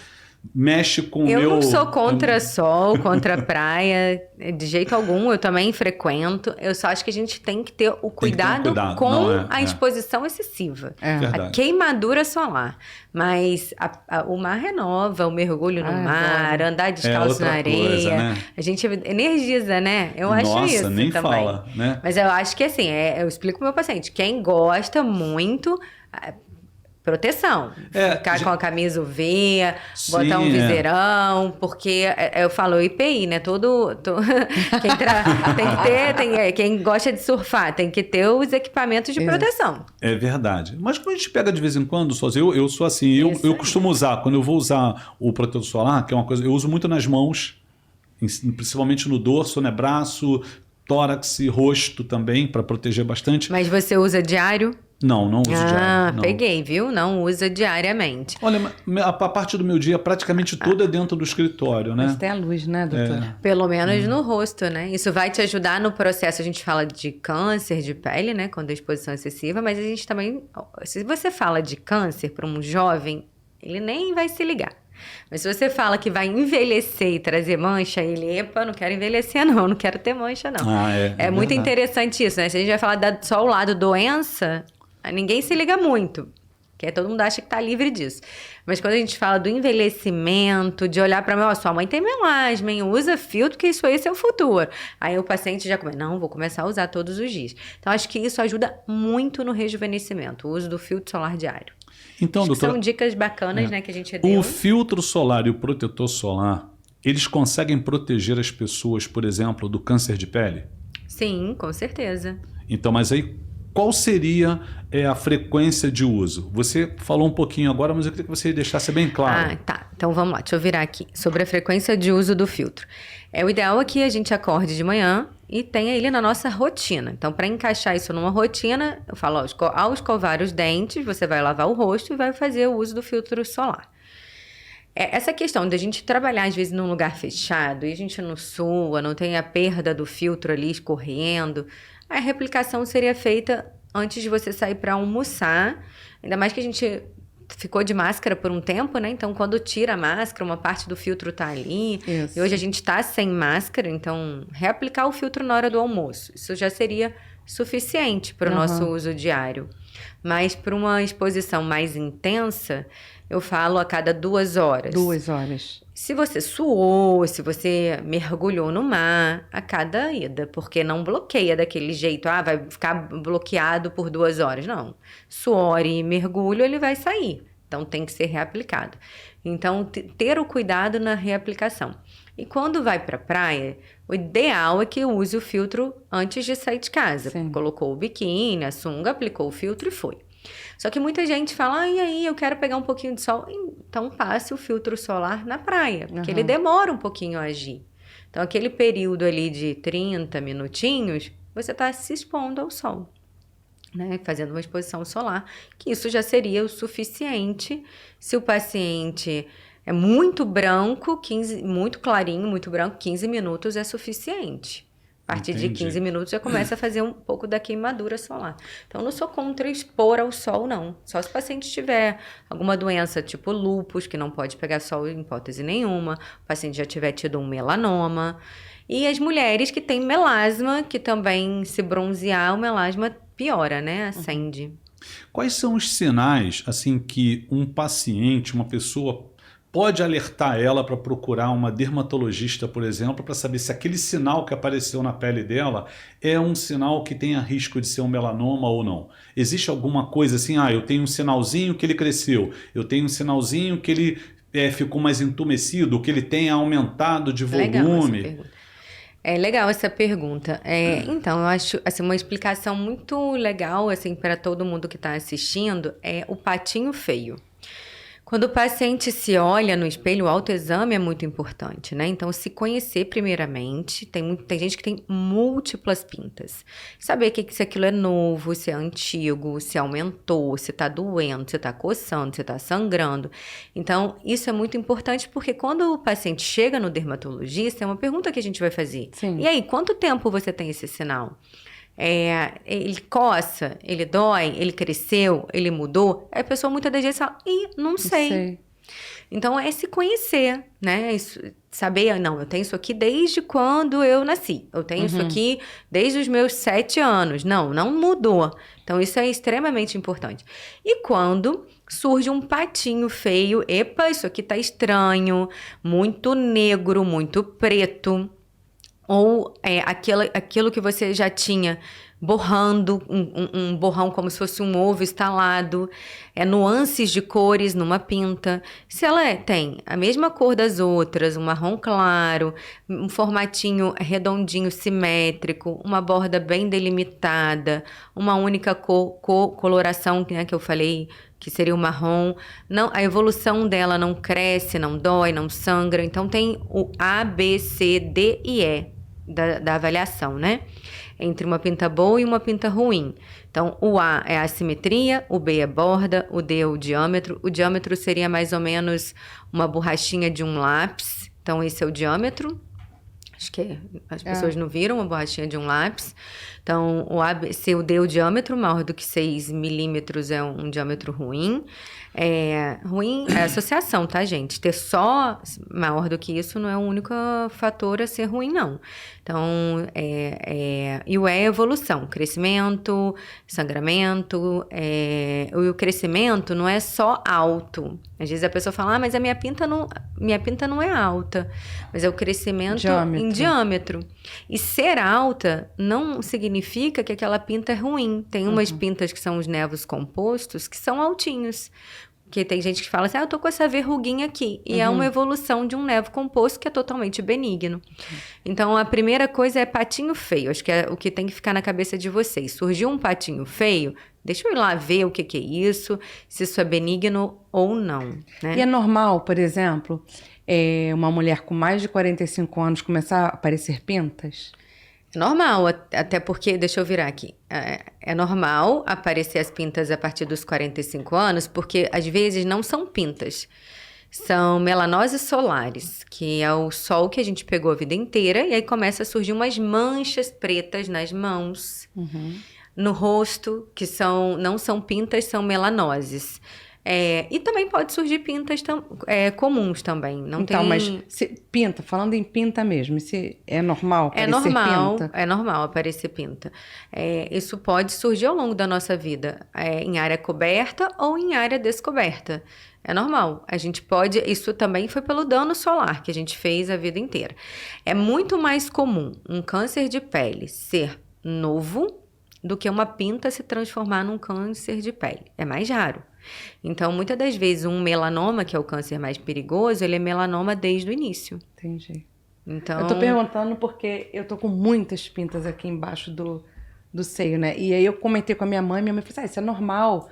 mexe com o meu... Eu não sou contra sol, contra praia, de jeito algum. Eu também frequento. Eu só acho que a gente tem que ter o cuidado com a exposição excessiva. A queimadura solar. Mas o mar renova, o mergulho no mar, andar descalço na areia. Coisa, né? A gente energiza, né? Eu acho isso também. Nem fala, né? Mas eu acho que assim, eu explico pro meu paciente. Quem gosta muito... proteção. Ficar com a camisa UV, botar um viseirão, porque eu falo IPI, né? Quem gosta de surfar tem que ter os equipamentos de proteção. É verdade. Mas quando a gente pega de vez em quando, eu sou assim, eu costumo usar, quando eu vou usar o protetor solar, que é uma coisa, eu uso muito nas mãos, principalmente no dorso, né? Braço, tórax e rosto também, para proteger bastante. Mas você usa diário? Não uso diário. Não. Peguei, viu? Não usa diariamente. Olha, a parte do meu dia praticamente toda é dentro do escritório, né? Mas tem a luz, né, doutora? Pelo menos no rosto, né? Isso vai te ajudar no processo. A gente fala de câncer de pele, né? Quando a exposição é excessiva, mas a gente também... Se você fala de câncer para um jovem, ele nem vai se ligar. Mas se você fala que vai envelhecer e trazer mancha, ele, não quero envelhecer não quero ter mancha não. É muito interessante isso, né? Se a gente vai falar só o lado doença, ninguém se liga muito, porque todo mundo acha que tá livre disso. Mas quando a gente fala do envelhecimento, de olhar para sua mãe tem melasma, hein? Usa filtro, que isso aí é seu futuro. Aí o paciente já começa, vou começar a usar todos os dias. Então, acho que isso ajuda muito no rejuvenescimento, o uso do filtro solar diário. Então, doutora, são dicas bacanas, né, que a gente deu. O filtro solar e o protetor solar, eles conseguem proteger as pessoas, por exemplo, do câncer de pele? Sim, com certeza. Então, mas aí qual seria a frequência de uso? Você falou um pouquinho agora, mas eu queria que você deixasse bem claro. Ah, tá. Então vamos lá, deixa eu virar aqui. Sobre a frequência de uso do filtro. O ideal é que a gente acorde de manhã e tenha ele na nossa rotina. Então, para encaixar isso numa rotina, eu falo, ao escovar os dentes, você vai lavar o rosto e vai fazer o uso do filtro solar. Essa questão de a gente trabalhar, às vezes, num lugar fechado e a gente não sua, não tem a perda do filtro ali escorrendo, a reaplicação seria feita antes de você sair para almoçar. Ainda mais que a gente ficou de máscara por um tempo, né? Então, quando tira a máscara, uma parte do filtro tá ali. Isso. E hoje a gente tá sem máscara, então reaplicar o filtro na hora do almoço. Isso já seria suficiente para o nosso uso diário. Mas para uma exposição mais intensa, eu falo a cada 2 horas. 2 horas. Se você suou, se você mergulhou no mar, a cada ida, porque não bloqueia daquele jeito, vai ficar bloqueado por 2 horas. Não. Suor e mergulho, ele vai sair. Então, tem que ser reaplicado. Então, ter o cuidado na reaplicação. E quando vai para a praia, o ideal é que use o filtro antes de sair de casa. Sim. Colocou o biquíni, a sunga, aplicou o filtro e foi. Só que muita gente fala, e aí, eu quero pegar um pouquinho de sol. Então, passe o filtro solar na praia, porque ele demora um pouquinho a agir. Então, aquele período ali de 30 minutinhos, você está se expondo ao sol, né? Fazendo uma exposição solar, que isso já seria o suficiente se o paciente é muito branco, muito clarinho, muito branco, 15 minutos é suficiente. A partir de 15 minutos já começa a fazer um pouco da queimadura solar. Então, não sou contra expor ao sol, não. Só se o paciente tiver alguma doença tipo lúpus, que não pode pegar sol em hipótese nenhuma, o paciente já tiver tido um melanoma. E as mulheres que têm melasma, que também se bronzear, o melasma piora, né? Acende. Quais são os sinais, assim, que um paciente, uma pessoa pode alertar ela para procurar uma dermatologista, por exemplo, para saber se aquele sinal que apareceu na pele dela é um sinal que tenha risco de ser um melanoma ou não? Existe alguma coisa assim, eu tenho um sinalzinho que ele cresceu, eu tenho um sinalzinho que ele ficou mais entumecido, que ele tenha aumentado de volume? Legal essa pergunta. Então, eu acho assim, uma explicação muito legal assim, para todo mundo que está assistindo é o patinho feio. Quando o paciente se olha no espelho, o autoexame é muito importante, né? Então, se conhecer primeiramente, tem gente que tem múltiplas pintas. Saber se aquilo é novo, se é antigo, se aumentou, se tá doendo, se tá coçando, se tá sangrando. Então, isso é muito importante porque quando o paciente chega no dermatologista, é uma pergunta que a gente vai fazer. Sim. E aí, quanto tempo você tem esse sinal? Ele coça, ele dói, ele cresceu, ele mudou. Aí a pessoa muitas das vezes fala, não sei. Então, é se conhecer, né? Saber, não, eu tenho isso aqui desde quando eu nasci. Eu tenho isso aqui desde os meus 7 anos. Não mudou. Então, isso é extremamente importante. E quando surge um patinho feio, isso aqui tá estranho, muito negro, muito preto, ou aquilo que você já tinha borrando, um borrão como se fosse um ovo estalado, nuances de cores numa pinta. Se ela tem a mesma cor das outras, um marrom claro, um formatinho redondinho, simétrico, uma borda bem delimitada, uma única coloração, né, que eu falei, que seria o marrom, a evolução dela não cresce, não dói, não sangra. Então, tem o A, B, C, D e E da avaliação, né? Entre uma pinta boa e uma pinta ruim. Então, o A é a assimetria, o B é borda, o D é o diâmetro. O diâmetro seria mais ou menos uma borrachinha de um lápis. Então, esse é o diâmetro. Acho que as pessoas não viram uma borrachinha de um lápis. Então, se o D é o diâmetro, maior do que 6 milímetros é um diâmetro ruim. Ruim é associação, tá, gente? Ter só maior do que isso não é o único fator a ser ruim, não. Então, e o E é evolução, crescimento, sangramento. E o crescimento não é só alto. Às vezes a pessoa fala, mas a minha pinta não é alta. Mas é o crescimento em diâmetro. E ser alta não significa que aquela pinta é ruim. Tem umas pintas que são os nervos compostos que são altinhos. Porque tem gente que fala assim, eu tô com essa verruguinha aqui. E é uma evolução de um nevo composto que é totalmente benigno. Então, a primeira coisa é patinho feio. Acho que é o que tem que ficar na cabeça de vocês. Surgiu um patinho feio, deixa eu ir lá ver o que é isso, se isso é benigno ou não, né? E é normal, por exemplo, uma mulher com mais de 45 anos começar a aparecer pintas? É normal, até porque, deixa eu virar aqui, é normal aparecer as pintas a partir dos 45 anos, porque às vezes não são pintas, são melanoses solares, que é o sol que a gente pegou a vida inteira, e aí começa a surgir umas manchas pretas nas mãos, no rosto, que não são pintas, são melanoses. E também pode surgir pintas comuns também. Não então, tem... mas pinta, falando em pinta mesmo, se é normal aparecer pinta? É normal aparecer pinta. Isso pode surgir ao longo da nossa vida, em área coberta ou em área descoberta. É normal. A gente pode... Isso também foi pelo dano solar que a gente fez a vida inteira. É muito mais comum um câncer de pele ser novo do que uma pinta se transformar num câncer de pele. É mais raro. Então, muitas das vezes, um melanoma, que é o câncer mais perigoso, ele é melanoma desde o início. Entendi. Então... Eu tô perguntando porque eu tô com muitas pintas aqui embaixo do seio, né? E aí eu comentei com a minha mãe falou assim, isso é normal.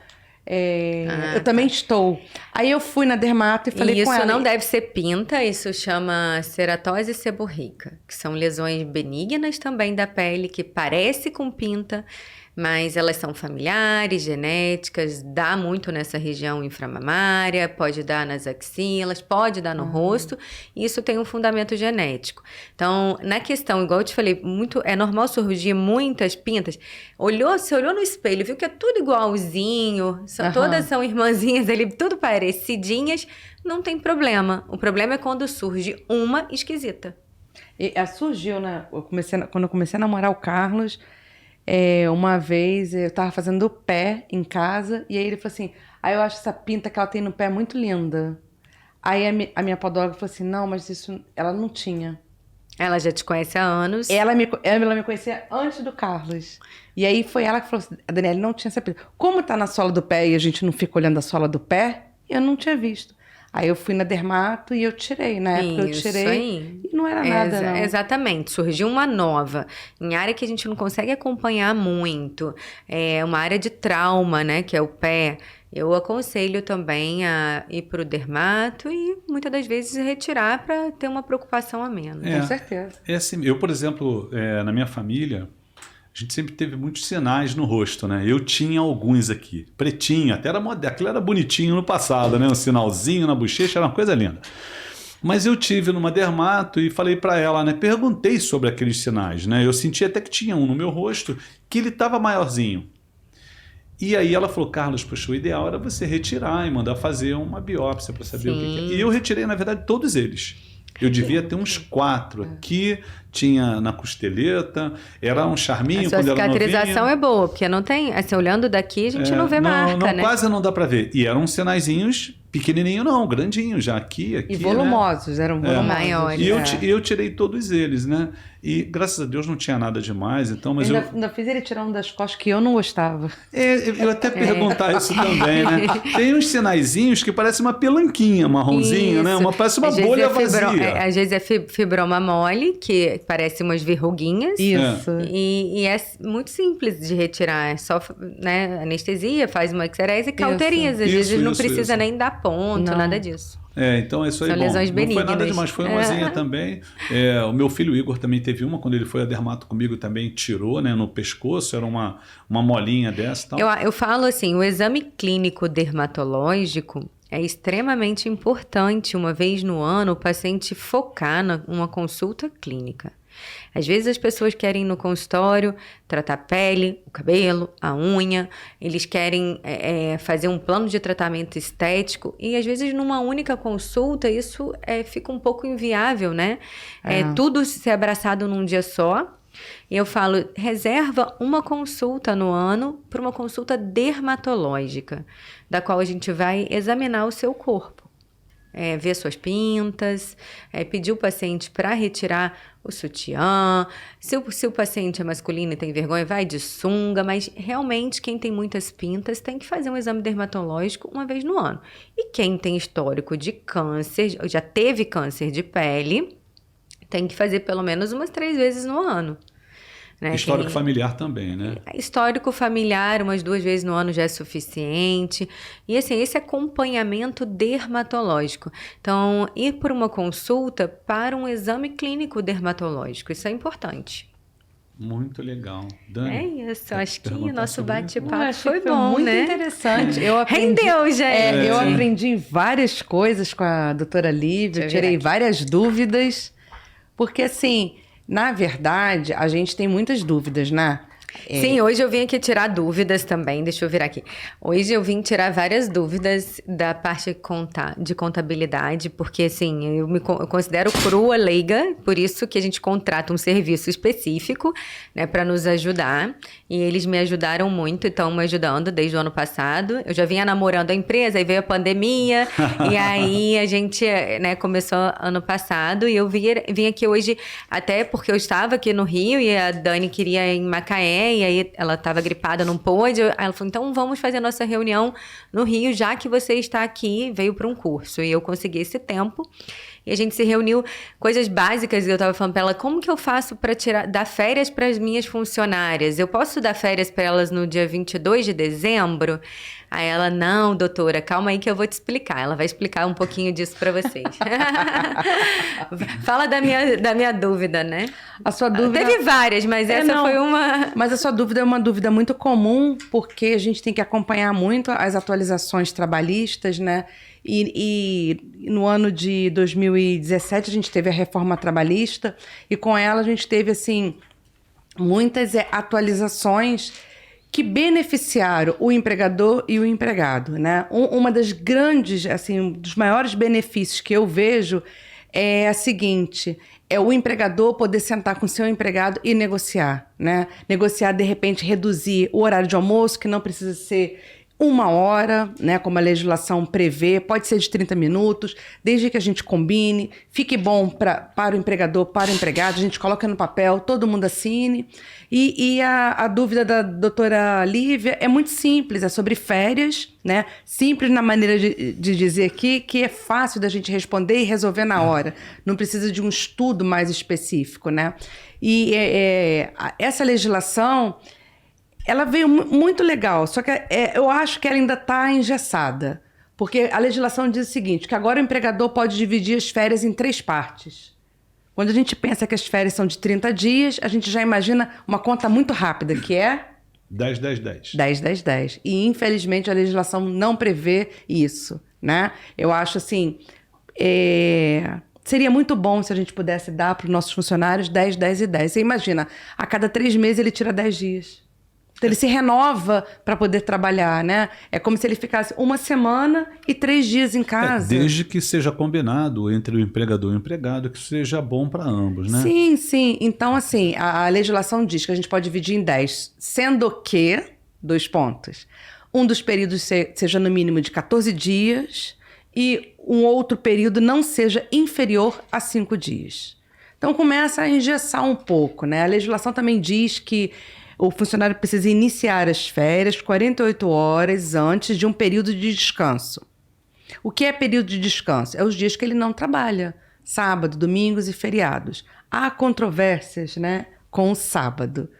Eu também estou. Aí eu fui na dermato e falei com ela. Isso não deve ser pinta, isso chama ceratose seborreica, que são lesões benignas também da pele, que parece com pinta, mas elas são familiares, genéticas, dá muito nessa região inframamária, pode dar nas axilas, pode dar no rosto, e isso tem um fundamento genético. Então, na questão, igual eu te falei, é normal surgir muitas pintas. Você olhou no espelho, viu que é tudo igualzinho, todas são irmãzinhas ali, tudo parecidinhas, não tem problema. O problema é quando surge uma esquisita. Surgiu, né? Quando eu comecei a namorar o Carlos... uma vez eu tava fazendo o pé em casa e aí ele falou assim, eu acho essa pinta que ela tem no pé muito linda. Aí a minha podóloga falou assim, não, mas isso ela não tinha. Ela já te conhece há anos. Ela me conhecia antes do Carlos. E aí foi ela que falou assim, a Daniele não tinha essa pinta. Como tá na sola do pé e a gente não fica olhando a sola do pé, eu não tinha visto. Aí eu fui na dermato e eu tirei. Na época eu tirei aí. E não era nada, não. Exatamente. Surgiu uma nova. Em área que a gente não consegue acompanhar muito. É uma área de trauma, né? Que é o pé. Eu aconselho também a ir para o dermato e muitas das vezes retirar para ter uma preocupação a menos. Com certeza. Assim, eu, por exemplo, na minha família... A gente sempre teve muitos sinais no rosto, né? Eu tinha alguns aqui, pretinho, até era moderno, aquilo era bonitinho no passado, né? Um sinalzinho na bochecha, era uma coisa linda. Mas eu tive numa dermato e falei para ela, né? Perguntei sobre aqueles sinais, né? Eu senti até que tinha um no meu rosto que ele estava maiorzinho. E aí ela falou, Carlos, poxa, o ideal era você retirar e mandar fazer uma biópsia para saber o que é. E eu retirei, na verdade, todos eles. Eu devia ter uns 4 aqui, tinha na costeleta, era um charminho quando era novinha. A cicatrização é boa, porque não tem, assim, olhando daqui a gente não vê marca, né? Quase não dá para ver. E eram sinaizinhos pequenininho não, grandinho já aqui, e volumosos, né? Eram volumosos. Maiores. E eu tirei todos eles, né? E graças a Deus não tinha nada demais, então, mas ainda fiz ele tirar um das costas que eu não gostava. Eu até perguntar isso também, né? Tem uns sinaizinhos que parecem uma pelanquinha marronzinha, né? Parece uma bolha vazia. Às vezes é fibroma mole, que parece umas verruguinhas. Isso. E é muito simples de retirar. É só, né, anestesia, faz uma exerese e cauteriza. Às vezes não precisa nem dar ponto, nada disso. Então isso aí, são lesões benignas. Não foi nada demais, foi umazinha também. O meu filho Igor também teve uma, quando ele foi a dermato comigo também tirou, né, no pescoço, era uma molinha dessa e tal. Eu falo assim, o exame clínico dermatológico é extremamente importante, uma vez no ano, o paciente focar numa consulta clínica. Às vezes as pessoas querem ir no consultório tratar a pele, o cabelo, a unha, eles querem fazer um plano de tratamento estético e às vezes numa única consulta isso fica um pouco inviável, né? Tudo ser abraçado num dia só. E eu falo, reserva uma consulta no ano para uma consulta dermatológica, da qual a gente vai examinar o seu corpo. ver suas pintas, pedir o paciente para retirar o sutiã. Se o paciente é masculino e tem vergonha, vai de sunga, mas realmente quem tem muitas pintas tem que fazer um exame dermatológico uma vez no ano. E quem tem histórico de câncer, já teve câncer de pele, tem que fazer pelo menos umas 3 vezes no ano. Né? Histórico familiar também, né? Histórico familiar, umas 2 vezes no ano já é suficiente. E assim, esse acompanhamento dermatológico. Então, ir por uma consulta para um exame clínico dermatológico, isso é importante. Muito legal. Dani, É isso, acho que o nosso Eu bate-papo acho foi que bom, muito né? interessante. Eu aprendi, Rendeu, gente! eu aprendi várias coisas com a doutora Lívia, Deixa eu tirei virar aqui. várias dúvidas, porque assim, na verdade, a gente tem muitas dúvidas, né? Sim, hoje eu vim aqui tirar dúvidas também. Deixa eu virar aqui. Hoje eu vim tirar várias dúvidas da parte de contabilidade, porque assim, eu considero crua, leiga, por isso que a gente contrata um serviço específico, né, para nos ajudar. E eles me ajudaram muito, estão me ajudando desde o ano passado. Eu já vinha namorando a empresa, aí veio a pandemia, e aí a gente, né, começou ano passado, e eu vim aqui hoje, até porque eu estava aqui no Rio e a Dani queria ir em Macaé, e aí ela estava gripada, não pôde. Aí ela falou, então vamos fazer a nossa reunião no Rio, já que você está aqui, veio para um curso. E eu consegui esse tempo. E a gente se reuniu, coisas básicas, e eu estava falando para ela, como que eu faço para dar férias para as minhas funcionárias? Eu posso dar férias para elas no dia 22 de dezembro? Aí ela, não, doutora, calma aí que eu vou te explicar. Ela vai explicar um pouquinho disso para vocês. Fala da minha dúvida, né? A sua dúvida... Teve várias, mas essa foi uma... Mas a sua dúvida é uma dúvida muito comum, porque a gente tem que acompanhar muito as atualizações trabalhistas, né? E no ano de 2017 a gente teve a reforma trabalhista, e com ela a gente teve, assim, muitas atualizações que beneficiaram o empregador e o empregado, né? Uma das grandes, assim, um dos maiores benefícios que eu vejo é a seguinte: é o empregador poder sentar com o seu empregado e negociar, né? Negociar, de repente, reduzir o horário de almoço, que não precisa ser 1 hora, né, como a legislação prevê, pode ser de 30 minutos, desde que a gente combine, fique bom para o empregador, para o empregado, a gente coloca no papel, todo mundo assine. E a dúvida da doutora Lívia é muito simples, é sobre férias, né? Simples na maneira de dizer aqui, que é fácil da gente responder e resolver na hora. Não precisa de um estudo mais específico, né? E essa legislação... ela veio muito legal, só que eu acho que ela ainda está engessada. Porque a legislação diz o seguinte, que agora o empregador pode dividir as férias em 3 partes. Quando a gente pensa que as férias são de 30 dias, a gente já imagina uma conta muito rápida, que é... 10, 10, 10. 10, 10, 10. E, infelizmente, a legislação não prevê isso, né? Eu acho, assim... seria muito bom se a gente pudesse dar para os nossos funcionários 10, 10 e 10. Você imagina, a cada 3 meses ele tira 10 dias. Então, ele se renova para poder trabalhar, né? É como se ele ficasse 1 semana e 3 dias em casa. Desde que seja combinado entre o empregador e o empregado, que seja bom para ambos, né? Sim, sim. Então, assim, a legislação diz que a gente pode dividir em 10, sendo que, 2 pontos, um dos períodos seja no mínimo de 14 dias e um outro período não seja inferior a 5 dias. Então, começa a engessar um pouco, né? A legislação também diz que o funcionário precisa iniciar as férias 48 horas antes de um período de descanso. O que é período de descanso? É os dias que ele não trabalha, sábado, domingos e feriados. Há controvérsias, né, com o sábado.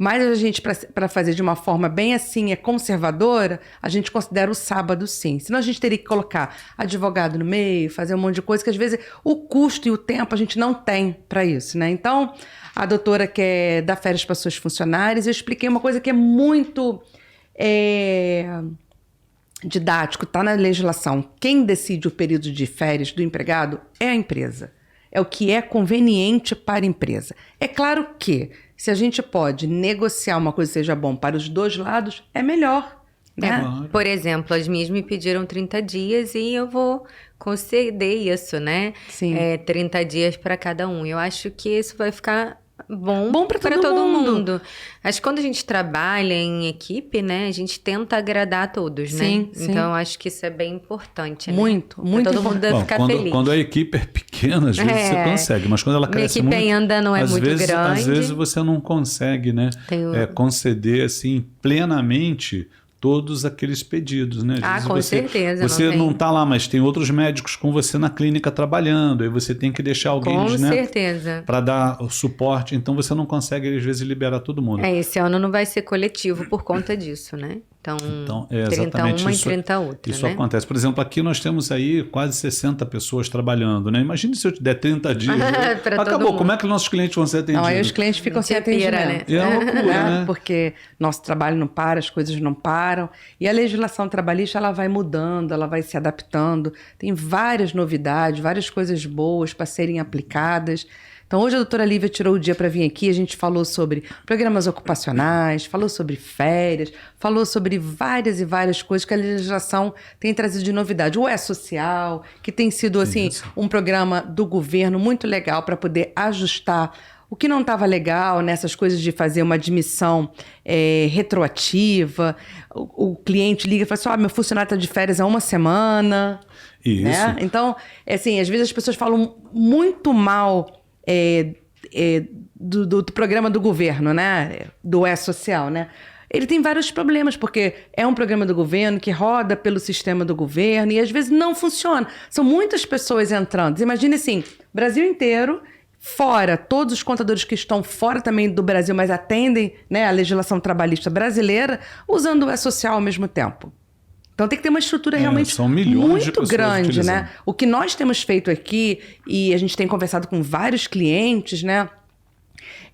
Mas a gente, para fazer de uma forma bem assim, conservadora, a gente considera o sábado sim. Senão a gente teria que colocar advogado no meio, fazer um monte de coisa, que às vezes o custo e o tempo a gente não tem para isso, né? Então, a doutora quer dar férias para suas funcionárias. Eu expliquei uma coisa que é muito didático, está na legislação. Quem decide o período de férias do empregado é a empresa. É o que é conveniente para a empresa. É claro que, se a gente pode negociar uma coisa que seja bom para os 2 lados, é melhor, né? Claro. Por exemplo, as minhas me pediram 30 dias e eu vou conceder isso, né? Sim. 30 dias para cada um. Eu acho que isso vai ficar bom para todo mundo. Acho que quando a gente trabalha em equipe, né, a gente tenta agradar a todos, né? Sim. Então, acho que isso é bem importante, né? Muito Pra todo mundo Bom, ficar feliz. quando a equipe é pequena, às vezes você consegue, mas quando ela cresce muito... Minha equipe ainda não é muito grande. Às vezes você não consegue, né, conceder, assim, plenamente todos aqueles pedidos, né? Às vezes com certeza. Você não está lá, mas tem outros médicos com você na clínica trabalhando, aí você tem que deixar alguém, com né? certeza. Para dar o suporte, então você não consegue, às vezes, liberar todo mundo. Esse ano não vai ser coletivo por conta disso, né? Então 30 uma e 30 outra, Isso né? acontece. Por exemplo, aqui nós temos aí quase 60 pessoas trabalhando, né? Imagine se eu te der 30 dias. Acabou. Como é que nossos clientes vão ser atendidos? Não, aí os clientes ficam sem atendimento. Né? É uma loucura, né? Porque nosso trabalho não para, as coisas não param. E a legislação trabalhista, ela vai mudando, ela vai se adaptando. Tem várias novidades, várias coisas boas para serem aplicadas. Então, hoje a doutora Lívia tirou o dia para vir aqui, a gente falou sobre programas ocupacionais, falou sobre férias, falou sobre várias e várias coisas que a legislação tem trazido de novidade. O E-Social, que tem sido assim um programa do governo muito legal para poder ajustar o que não estava legal nessas coisas de fazer uma admissão retroativa. O cliente liga e fala assim, meu funcionário está de férias há uma semana. Isso. Né? Então, assim, às vezes as pessoas falam muito mal do programa do governo, né? Do E-Social, né? Ele tem vários problemas, porque é um programa do governo que roda pelo sistema do governo e às vezes não funciona. São muitas pessoas entrando. Imagine assim, Brasil inteiro, fora, todos os contadores que estão fora também do Brasil, mas atendem, né, a legislação trabalhista brasileira, usando o E-Social ao mesmo tempo. Então tem que ter uma estrutura realmente são milhões de muito pessoas grande, utilizando. né? O que nós temos feito aqui, e a gente tem conversado com vários clientes, né?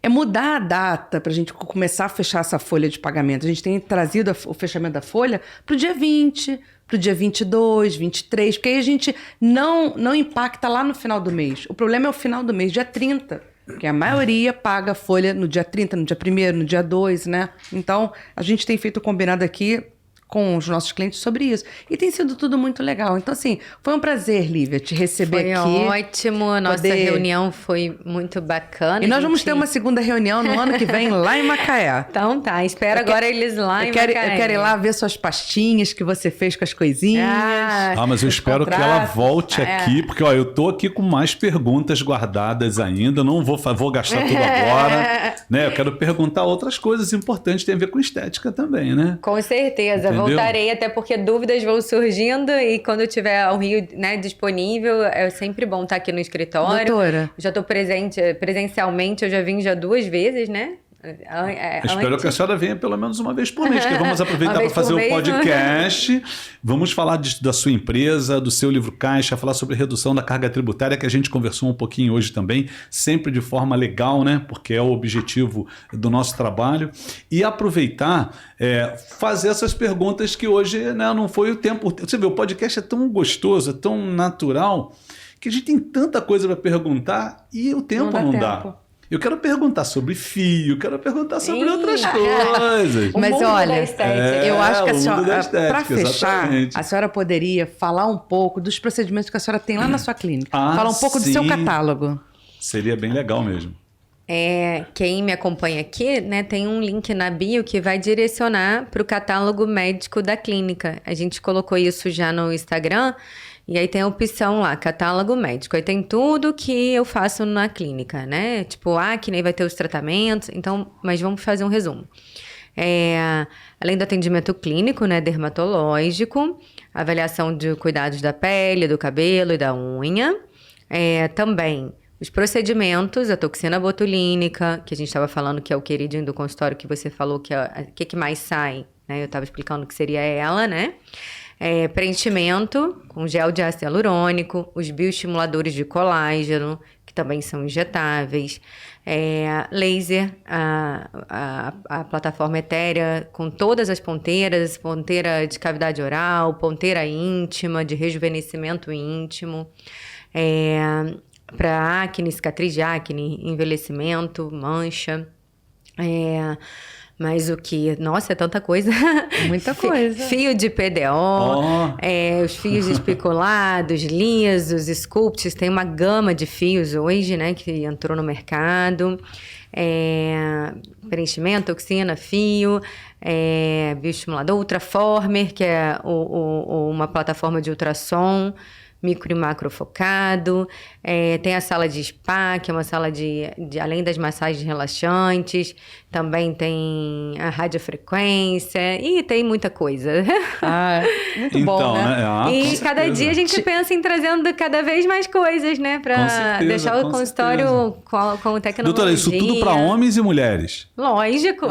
É mudar a data para a gente começar a fechar essa folha de pagamento. A gente tem trazido o fechamento da folha para o dia 20, para o dia 22, 23, porque aí a gente não impacta lá no final do mês. O problema é o final do mês, dia 30. Porque a maioria paga a folha no dia 30, no dia 1º, no dia 2, né? Então, a gente tem feito combinado aqui com os nossos clientes sobre isso. E tem sido tudo muito legal. Então, assim, foi um prazer, Lívia, te receber aqui. Foi ótimo. A nossa reunião foi muito bacana. E nós vamos ter uma segunda reunião no ano que vem lá em Macaé. Então tá, espero agora eles lá em Macaé. Eu quero ir lá ver suas pastinhas que você fez com as coisinhas. Mas eu espero que ela volte aqui, porque ó, eu tô aqui com mais perguntas guardadas ainda. Não vou gastar tudo agora. Né? Eu quero perguntar outras coisas importantes, tem a ver com estética também, né? Com certeza. Entendeu? Voltarei, até porque dúvidas vão surgindo e quando eu tiver o Rio, né, disponível, é sempre bom estar aqui no escritório. Doutora. Já estou presencialmente, eu já vim 2 vezes, né? Espero que a senhora venha pelo menos uma vez por mês, que vamos aproveitar para fazer o podcast. Vamos falar da sua empresa, do seu livro caixa, falar sobre redução da carga tributária, que a gente conversou um pouquinho hoje também, sempre de forma legal, né? Porque é o objetivo do nosso trabalho. E aproveitar, fazer essas perguntas que hoje, né, não foi o tempo. Você vê, o podcast é tão gostoso, é tão natural, que a gente tem tanta coisa para perguntar e o tempo não dá. Eu quero perguntar sobre fio, quero perguntar sobre outras coisas. Mas olha, eu acho que a senhora, para fechar, exatamente. a senhora poderia falar um pouco dos procedimentos que a senhora tem lá na sua clínica. Falar um pouco do seu catálogo. Seria bem legal mesmo. Quem me acompanha aqui, né, tem um link na bio que vai direcionar para o catálogo médico da clínica. A gente colocou isso já no Instagram. E aí tem a opção lá, catálogo médico. Aí tem tudo que eu faço na clínica, né? Tipo, acne, vai ter os tratamentos. Então, mas vamos fazer um resumo. Além do atendimento clínico, né, dermatológico, avaliação de cuidados da pele, do cabelo e da unha. Também os procedimentos, a toxina botulínica, que a gente estava falando que é o queridinho do consultório, que você falou que é o que mais sai, né? Eu estava explicando que seria ela, né? Preenchimento com gel de ácido hialurônico, os bioestimuladores de colágeno, que também são injetáveis, laser, a plataforma etérea com todas as ponteiras, ponteira de cavidade oral, ponteira íntima, de rejuvenescimento íntimo, para acne, cicatriz de acne, envelhecimento, mancha, mas o que? Nossa, é tanta coisa. Muita coisa. Fio de PDO, os fios especulados, lisos, sculpts. Tem uma gama de fios hoje, né, que entrou no mercado. preenchimento, toxina, fio, bioestimulador, Ultraformer, que é uma plataforma de ultrassom, micro e macro focado, tem a sala de spa, que é uma sala de além das massagens relaxantes, também tem a radiofrequência e tem muita coisa. Muito bom, né? E cada dia a gente pensa em trazendo cada vez mais coisas, né? Para deixar o consultório com tecnologia. Doutora, isso tudo para homens e mulheres? Lógico.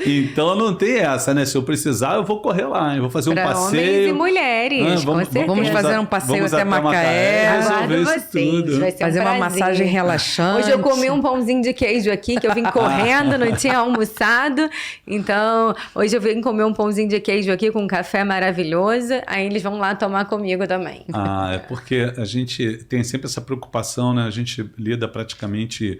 Então não tem essa, né? Se eu precisar, eu vou correr lá, eu vou fazer um passeio. Homens e mulheres, vamos fazer um passeio até Macaé. Resolver isso tudo. Vai ser fazer uma massagem relaxante. Hoje eu comi um pãozinho de queijo aqui, que eu vim correndo, não tinha almoçado. Então, hoje eu vim comer um pãozinho de queijo aqui com um café maravilhoso. Aí eles vão lá tomar comigo também. É porque a gente tem sempre essa preocupação, né? A gente lida praticamente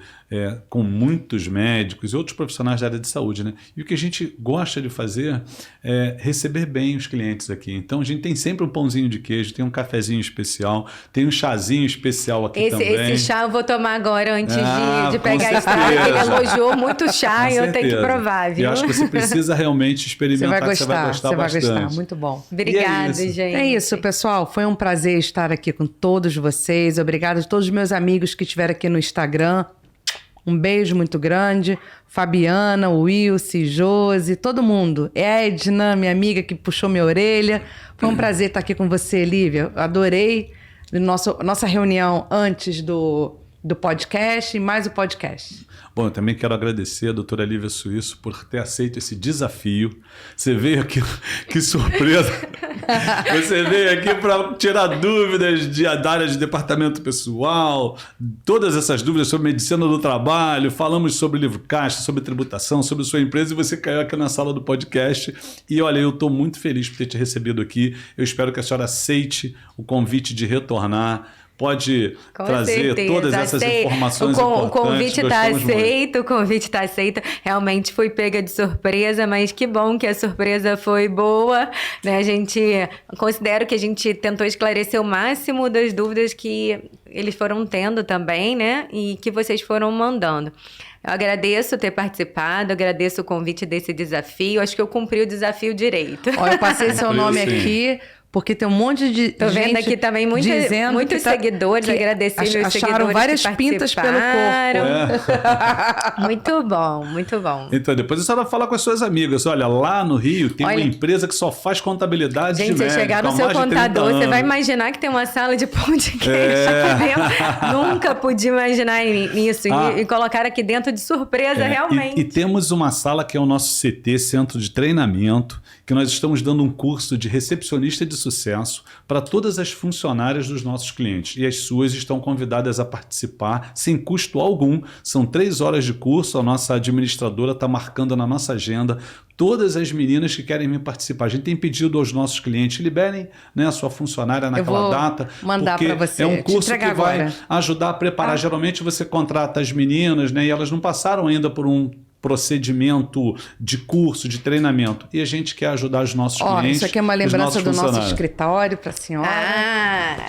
com muitos médicos e outros profissionais da área de saúde, né? E o que a gente gosta de fazer é receber bem os clientes aqui. Então, a gente tem sempre um pãozinho de queijo, tem um cafezinho especial, tem um chazinho especial aqui também. Esse chá eu vou tomar agora antes de pegar a estrada. Ele elogiou muito o chá e eu tenho que provar, viu? Eu acho que você precisa realmente experimentar, você vai gostar bastante. Muito bom. Obrigada, gente. É isso, pessoal. Foi um prazer estar aqui com todos vocês. Obrigada a todos os meus amigos que estiveram aqui no Instagram. Um beijo muito grande. Fabiana, Wilce, Josi, todo mundo. Edna, minha amiga que puxou minha orelha. Foi um prazer estar aqui com você, Lívia. Adorei nossa reunião antes do podcast e mais o podcast. Bom, eu também quero agradecer a doutora Lívia Suíço por ter aceito esse desafio. Você veio aqui, que surpresa! Você veio aqui para tirar dúvidas da área de departamento pessoal, todas essas dúvidas sobre medicina do trabalho, falamos sobre livro caixa, sobre tributação, sobre sua empresa e você caiu aqui na sala do podcast. E olha, eu estou muito feliz por ter te recebido aqui. Eu espero que a senhora aceite o convite de retornar. Pode trazer todas essas informações importantes. O convite está aceito, o convite está aceito. Realmente fui pega de surpresa, mas que bom que a surpresa foi boa, né? Considero que a gente tentou esclarecer o máximo das dúvidas que eles foram tendo também, né? E que vocês foram mandando. Eu agradeço ter participado, agradeço o convite desse desafio. Acho que eu cumpri o desafio direito. Eu passei seu nome aqui... Porque tem um monte de Tô gente vendo aqui também muitos seguidores, agradecer meus seguidores acharam várias pintas pelo corpo. Muito bom, muito bom. Então, depois a senhora fala com as suas amigas. Olha, lá no Rio tem uma empresa que só faz contabilidade de médico. Gente, se chegar no seu contador, você vai imaginar que tem uma sala de pão de queijo aqui dentro. Nunca podia imaginar isso. E colocar aqui dentro de surpresa, realmente. E temos uma sala que é o nosso CT, Centro de Treinamento, que nós estamos dando um curso de recepcionista de sucesso para todas as funcionárias dos nossos clientes. E as suas estão convidadas a participar sem custo algum. São 3 horas de curso, a nossa administradora está marcando na nossa agenda todas as meninas que querem vir participar. A gente tem pedido aos nossos clientes, liberem, né, a sua funcionária naquela data. Mandar para você. É um curso que vai ajudar a preparar. Geralmente você contrata as meninas, né, e elas não passaram ainda por um procedimento de curso, de treinamento. E a gente quer ajudar os nossos clientes. Isso aqui é uma lembrança do nosso escritório para a senhora.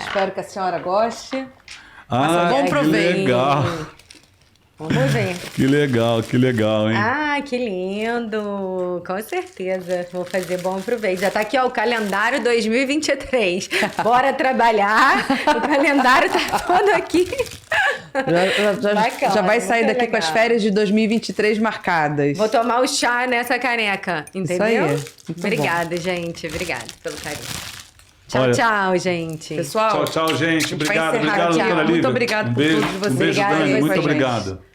Espero que a senhora goste. Bom proveito. Que legal. Vamos ver. Que legal, hein? Que lindo! Com certeza. Vou fazer bom proveito. Já tá aqui, o calendário 2023. Bora trabalhar. O calendário tá todo aqui. Já vai sair daqui com as férias de 2023 marcadas. Vou tomar o chá nessa caneca, entendeu? Isso aí. Obrigada, gente. Obrigada pelo carinho. Tchau, gente. Pessoal. Tchau, gente. Obrigado, doutora Lívia. Muito obrigado por todos vocês. Um beijo, Dani. Muito obrigado.